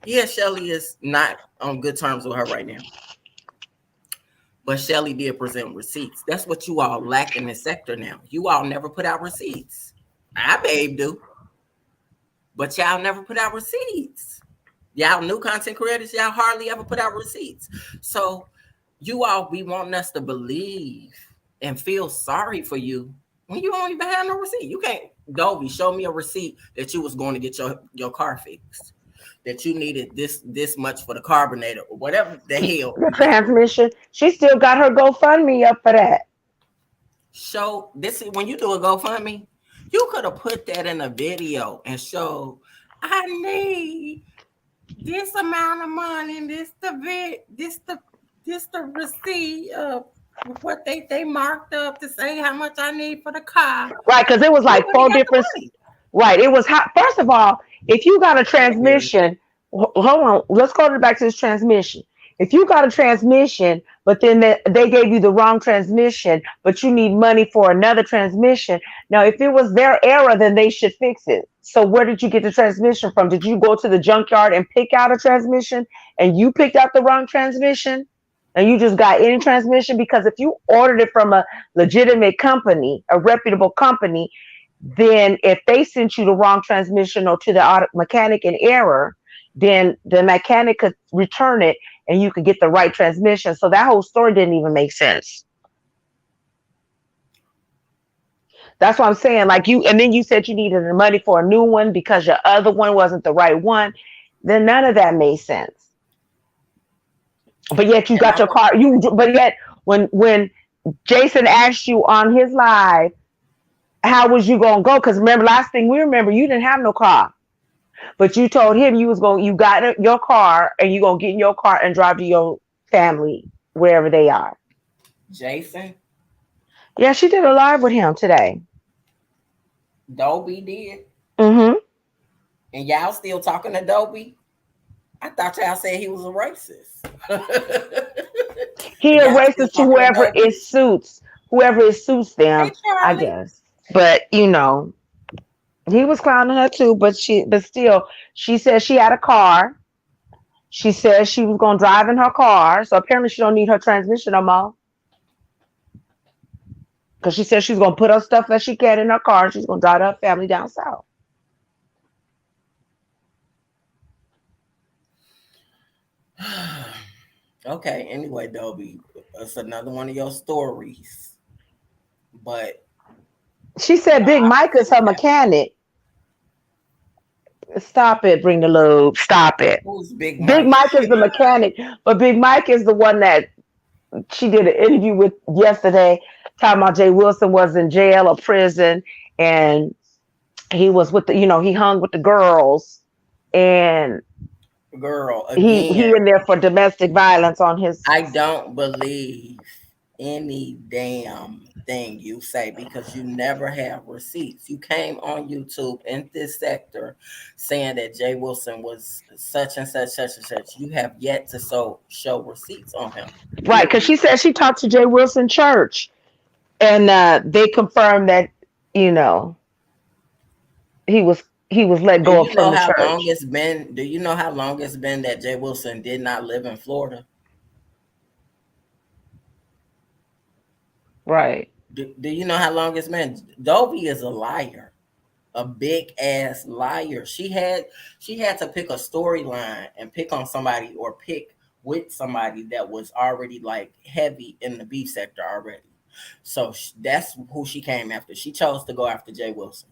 Yeah, Shelly is not on good terms with her right now. But Shelly did present receipts. That's what you all lack in this sector now. You all never put out receipts. I babe do, but y'all never put out receipts. Y'all new content creators, y'all hardly ever put out receipts. So you all be wanting us to believe and feel sorry for you when you don't even have no receipt. You can't, Dolby, show me a receipt that you was going to get your car fixed, that you needed this much for the carbonator or whatever the hell the that transmission. She still got her GoFundMe up for that. show. This is when you do a GoFundMe, you could have put that in a video and show I need this amount of money, and this the receipt of what they marked up to say how much I need for the car. Right, because it was You like would have four got the different. money. Right, it was hot. First of all, if you got a Blackberry. transmission, hold on, let's go back to this transmission. If you got a transmission, but then they gave you the wrong transmission, but you need money for another transmission. Now, if it was their error, then they should fix it. So, where did you get the transmission from? Did you go to the junkyard and pick out a transmission and you picked out the wrong transmission? And you just got any transmission? Because if you ordered it from a legitimate company, a reputable company, then if they sent you the wrong transmission or to the auto mechanic in error, then the mechanic could return it and you could get the right transmission. So that whole story didn't even make sense. That's what I'm saying. Like you, and then you said you needed the money for a new one because your other one wasn't the right one. Then none of that made sense. But yet you And got I'm your car. But yet when Jason asked you on his live, how was you gonna go? Because remember, last thing we remember, you didn't have no car. But you told him you got your car and you gonna get in your car and drive to your family wherever they are. Jason, Yeah, she did a live with him today. Dolby did, Mm-hmm. and y'all still talking to Dolby. I thought y'all said he was a racist. He And y'all still erases to talking to Dolby. whoever it suits Hey them, I Charlie. guess. But he was clowning her too. But still, she said she had a car. She said she was gonna drive in her car, so apparently she don't need her transmission no more. Because she said she's gonna put her stuff that she can in her car and she's gonna drive her family down south. Okay, anyway, Dolby, it's another one of your stories. But She said the Big Mike is opposite her is happening. mechanic. Stop it, bring the lube. Stop it. Who's Big Big Mike? Mike is the mechanic, but Big Mike is the one that she did an interview with yesterday talking about Jay Wilson was in jail or prison, and he was with the, he hung with the girls, and Girl, he again, in there for domestic violence on his. I don't believe any damn thing you say because you never have receipts. You came on YouTube in this sector saying that Jay Wilson was such and such, such and such. You have yet to show receipts on him. Right, because Period. she said she talked to Jay Wilson Church, and they confirmed that you know he was let Do go you of from know the how long church. it's been? Do you know how long it's been that Jay Wilson did not live in Florida? Right. Do you know how long it's been? Dovey is a liar, a big ass liar. She had to pick a storyline and pick on somebody or pick with somebody that was already like heavy in the beef sector already. So that's who she came after. She chose to go after Jay Wilson.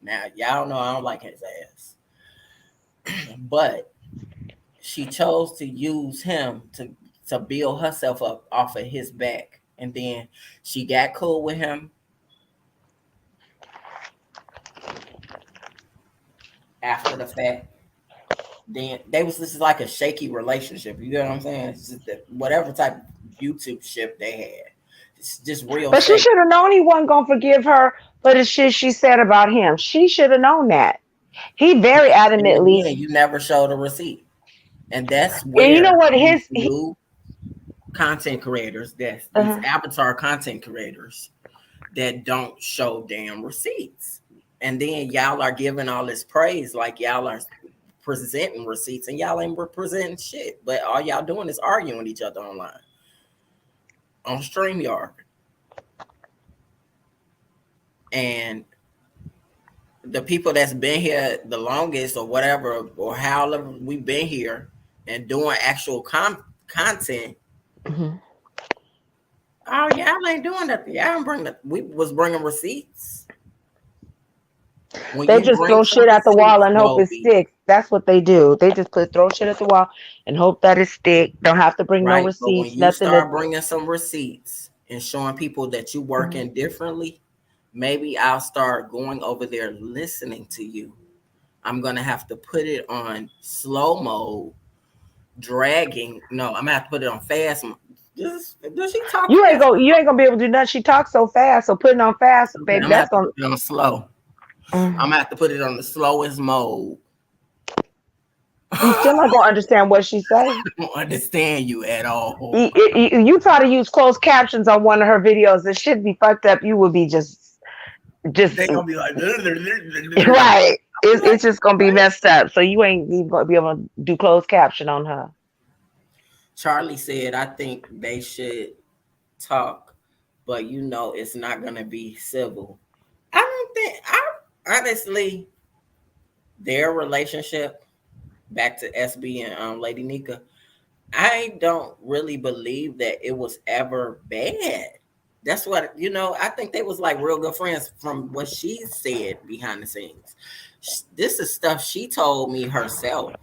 Now y'all know I don't like his ass, but she chose to use him to build herself up off of his back, and then she got cool with him after the fact. Then they was this is like a shaky relationship. You know what I'm saying? It's just that whatever type of YouTube ship they had, it's just real But she shaky. should have known he wasn't gonna forgive her for the shit she said about him. She should have known that. He very And adamantly, again, you never showed a receipt, and that's and you know where what? these His he, new content creators, that's these uh, avatar content creators that don't show damn receipts, and then y'all are giving all this praise like y'all are presenting receipts, and y'all ain't representing shit. But all y'all doing is arguing with each other online on StreamYard. And the people that's been here the longest or whatever, or however we've been here and doing actual content, mhm. oh, y'all ain't doing that. Y'all ain't bring that. We was bringing receipts. When They you just bring throw some shit at the wall receipts, and hope it Dolby, sticks. That's what they do. They just throw shit at the wall and hope that it stick. Don't have to bring no right? But when receipts, you nothing. To, start bringing some receipts and showing people that you mhm. working differently, maybe I'll start going over there listening to you. I'm gonna have to put it on slow mode, dragging. No, I'm gonna have to put it on fast. Does she talk fast? You ain't gonna be able to do nothing. She talks so fast, so putting on fast, Okay, I'm baby, gonna that's have to gonna. put it on slow. I'm Mm. gonna have to put it on the slowest mode. You still I not gonna understand what she say. don't understand you at all. You try to use closed captions on one of her videos, it should be fucked up. You will be just They gonna be like, right. like It's just gonna be messed up. So you ain't even gonna be able to do closed caption on her. Charlie said, I think they should talk, but it's not gonna be civil. I don't think I honestly their relationship back to SB and Lady Nyca. I don't really believe that it was ever bad. That's what I think they was like real good friends from what she said behind the scenes. This is stuff she told me herself.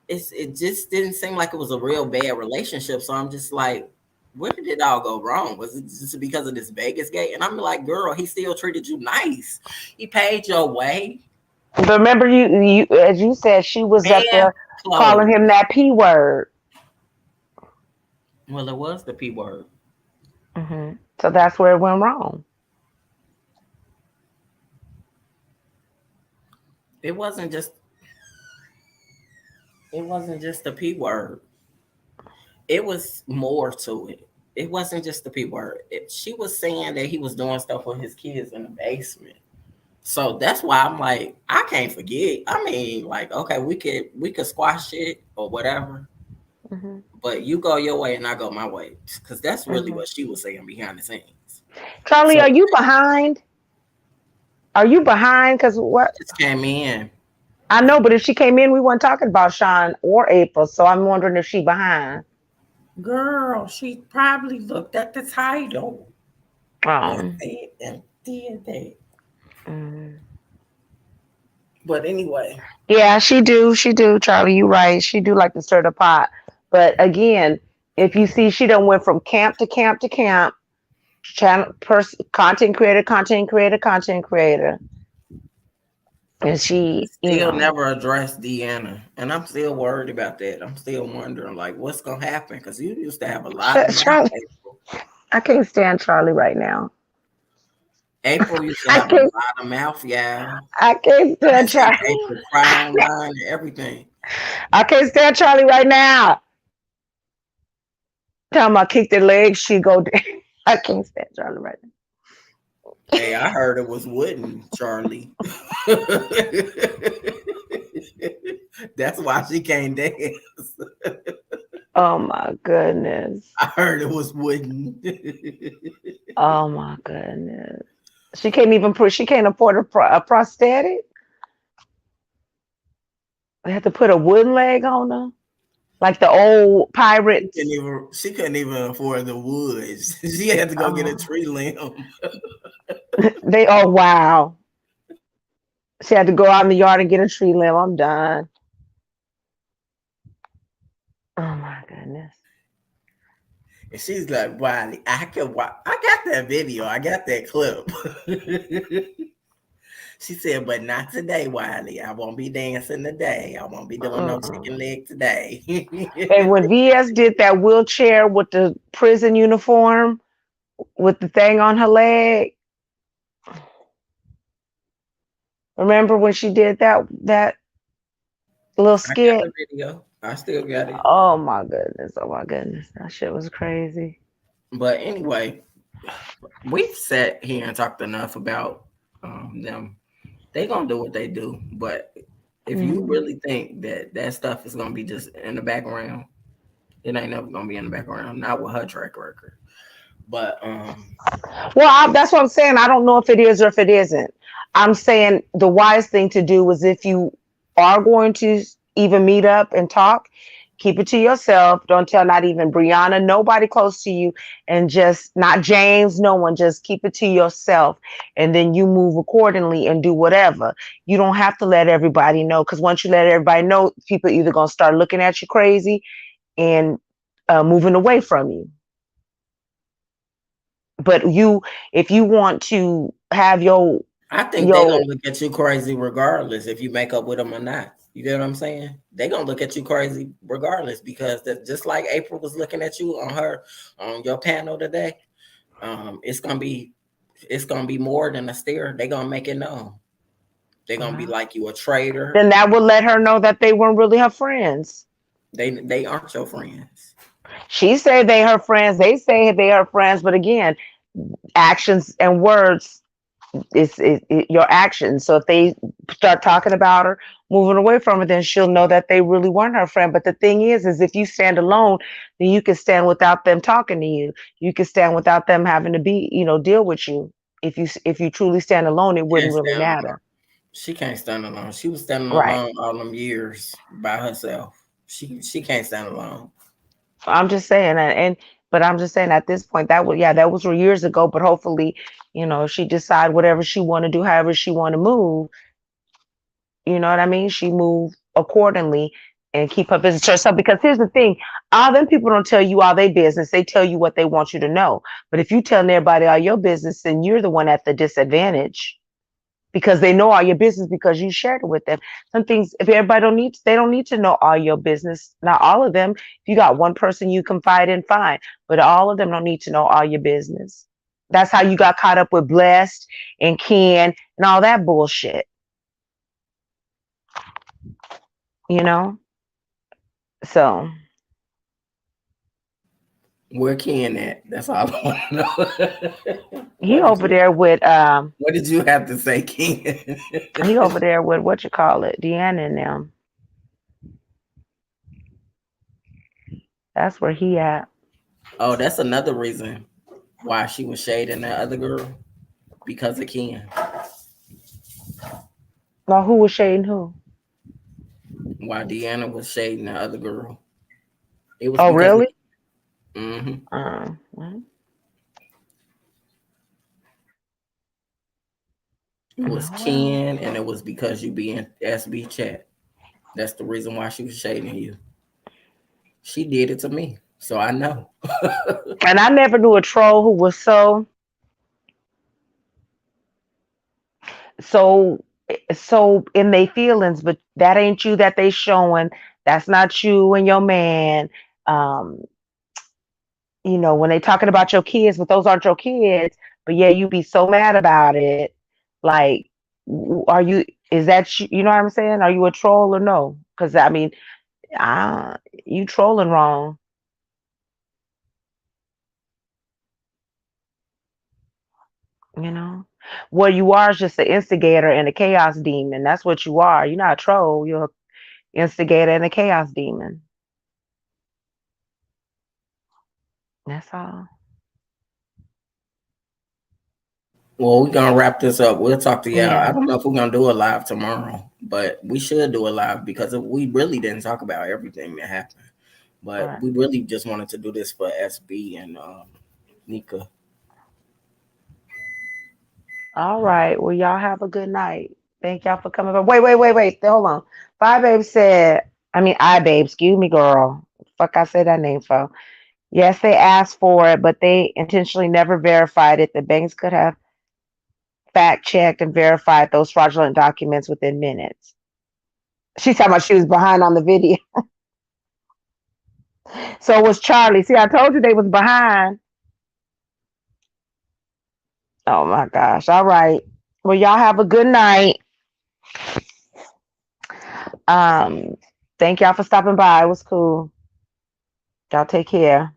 It just didn't seem like it was a real bad relationship. So I'm just like, where did it all go wrong? Was it just because of this Vegas gate? And I'm like, girl, he still treated you nice. He paid your way But remember, you as you said, she was up and there calling him clothes. that p word. Well, it was the P word. So that's where it went wrong. It wasn't just it wasn't just the P word. It was more to it. It wasn't just the P word. She was saying that he was doing stuff with his kids in the basement. So that's why I'm like, I can't forget. I mean, like, okay, we could squash it or whatever, Hmm. but you go your way and I go my way, because that's really Hmm. what she was saying behind the scenes. Charlie, So are you behind? Are you behind? Because she what just came in, I know, but if she came in, we weren't talking about Sean or April. So I'm wondering if she behind. girl. She probably looked at the title and Um. said and did that. Mm. But anyway, Yeah, she do. She do, Charlie. You right. She do like to stir the pot. But again, If you see, she done went from camp to camp to camp. Content creator, content creator, content creator, and she, you Still know, never addressed Deanna, and I'm still worried about that. I'm still wondering, like, what's gonna happen? Because you used to have a lot of mouth. Charlie. I can't stand Charlie right now. April used to I have a can't. lot of mouth, yeah. I can't I done stand seen Charlie. April cry online and everything. I can't stand Charlie right now. Time I kick their legs, she go. I can't stand Charlie right now. Hey, I heard it was wooden, Charlie. That's why she can't dance. Oh my goodness. I heard it was wooden. Oh my goodness. She can't even put. She can't afford a prosthetic. They have to put a wooden leg on her, like the old pirates. She couldn't even afford the woods. She had to go get a Oh, tree limb. they. Oh wow. She had to go out in the yard and get a tree limb. I'm done. Oh my goodness. And she's like, Wiley, I got that video. I got that clip. She said, but not today, Wiley. I won't be dancing today. I won't be doing no chicken Uh-uh. leg today. And when VS did that wheelchair with the prison uniform with the thing on her leg, remember when she did that little I got skit? the video. I still got it. Oh my goodness. Oh my goodness. That shit was crazy. But anyway, we've sat here and talked enough about them. They gonna do what they do. But if you Mhm. really think that stuff is gonna be just in the background, it ain't never gonna be in the background. Not with her track record. But Well, that's what I'm saying. I don't know if it is or if it isn't. I'm saying the wise thing to do is if you are going to even meet up and talk, keep it to yourself. Don't tell not even Brianna, nobody close to you, and just not James, no one. Just keep it to yourself, and then you move accordingly and do whatever. You don't have to let everybody know because once you let everybody know, people either gonna start looking at you crazy and moving away from you. But if you want to have I think they're your gonna look at you crazy regardless if you make up with them or not. You get what I'm saying? They're gonna look at you crazy regardless because that's just like April was looking at you on your panel today. It's gonna be more than a stare. They're gonna make it known. They're gonna be like you a traitor. then that would let her know that they weren't really her friends. They aren't your friends. She said they her friends. They say they are friends, but again, actions and words is your actions. So if they start talking about her, moving away from her, then she'll know that they really weren't her friend. But the thing is if you stand alone, then you can stand without them talking to you. You can stand without them having to be, deal with you. If you truly stand alone, it wouldn't Can't really stand alone. matter. She can't stand alone. She was standing Right. alone all them years by herself. She can't stand alone. I'm just saying, but I'm just saying at this point that was years ago. But hopefully, she decide whatever she want to do, however she want to move. You know what I mean? She move accordingly and keep her business to herself. Because here's the thing: all them people don't tell you all their business. They tell you what they want you to know. But if you telling everybody all your business, then you're the one at the disadvantage because they know all your business because you shared it with them. Some things, if everybody they don't need to know all your business. Not all of them. If you got one person you confide in, fine. But all of them don't need to know all your business. That's how you got caught up with Blessed and Ken and all that bullshit. You know. So Where Ken at? That's all I want to know. he over there with What did you have to say, Ken? he over there with what you call it, Deanna and them. That's where he at. Oh, that's another reason why she was shading that other girl because of Ken. Well, who was shading who? Why Deanna was shading the other girl. It was Oh, because of really? mm-hmm. Well, It was well, Ken, and it was because you be in SB chat. That's the reason why she was shading you. She did it to me. So I know. And I never knew a troll who was so so in their feelings, but that ain't you that they showing. That's not you and your man. Um, when they talking about your kids, but those aren't your kids. But yeah, you be so mad about it. Like, are you? Is that you? You know what I'm saying? Are you a troll or no? Because I mean, you trolling wrong. You know, what you are is just an instigator and a chaos demon. That's what you are. You're not a troll. You're an instigator and a chaos demon. That's all. Well, we're gonna wrap this up. We'll talk to y'all. I Yeah. don't know if we're gonna do a live tomorrow, but we should do a live because we really didn't talk about everything that happened. But Right. we really just wanted to do this for SB and Nyca. All right. Well, y'all have a good night. Thank y'all for coming. Wait, wait, wait, wait. Hold on. Five Babe said, I Babe, excuse me, girl. Fuck, I said that name for. Yes, they asked for it, but they intentionally never verified it. The banks could have fact checked and verified those fraudulent documents within minutes. She's talking about she was behind on the video. So was Charlie. See, I told you they was behind. Oh my gosh. All right. Well, y'all have a good night. Um, Thank y'all for stopping by. It was cool. Y'all take care.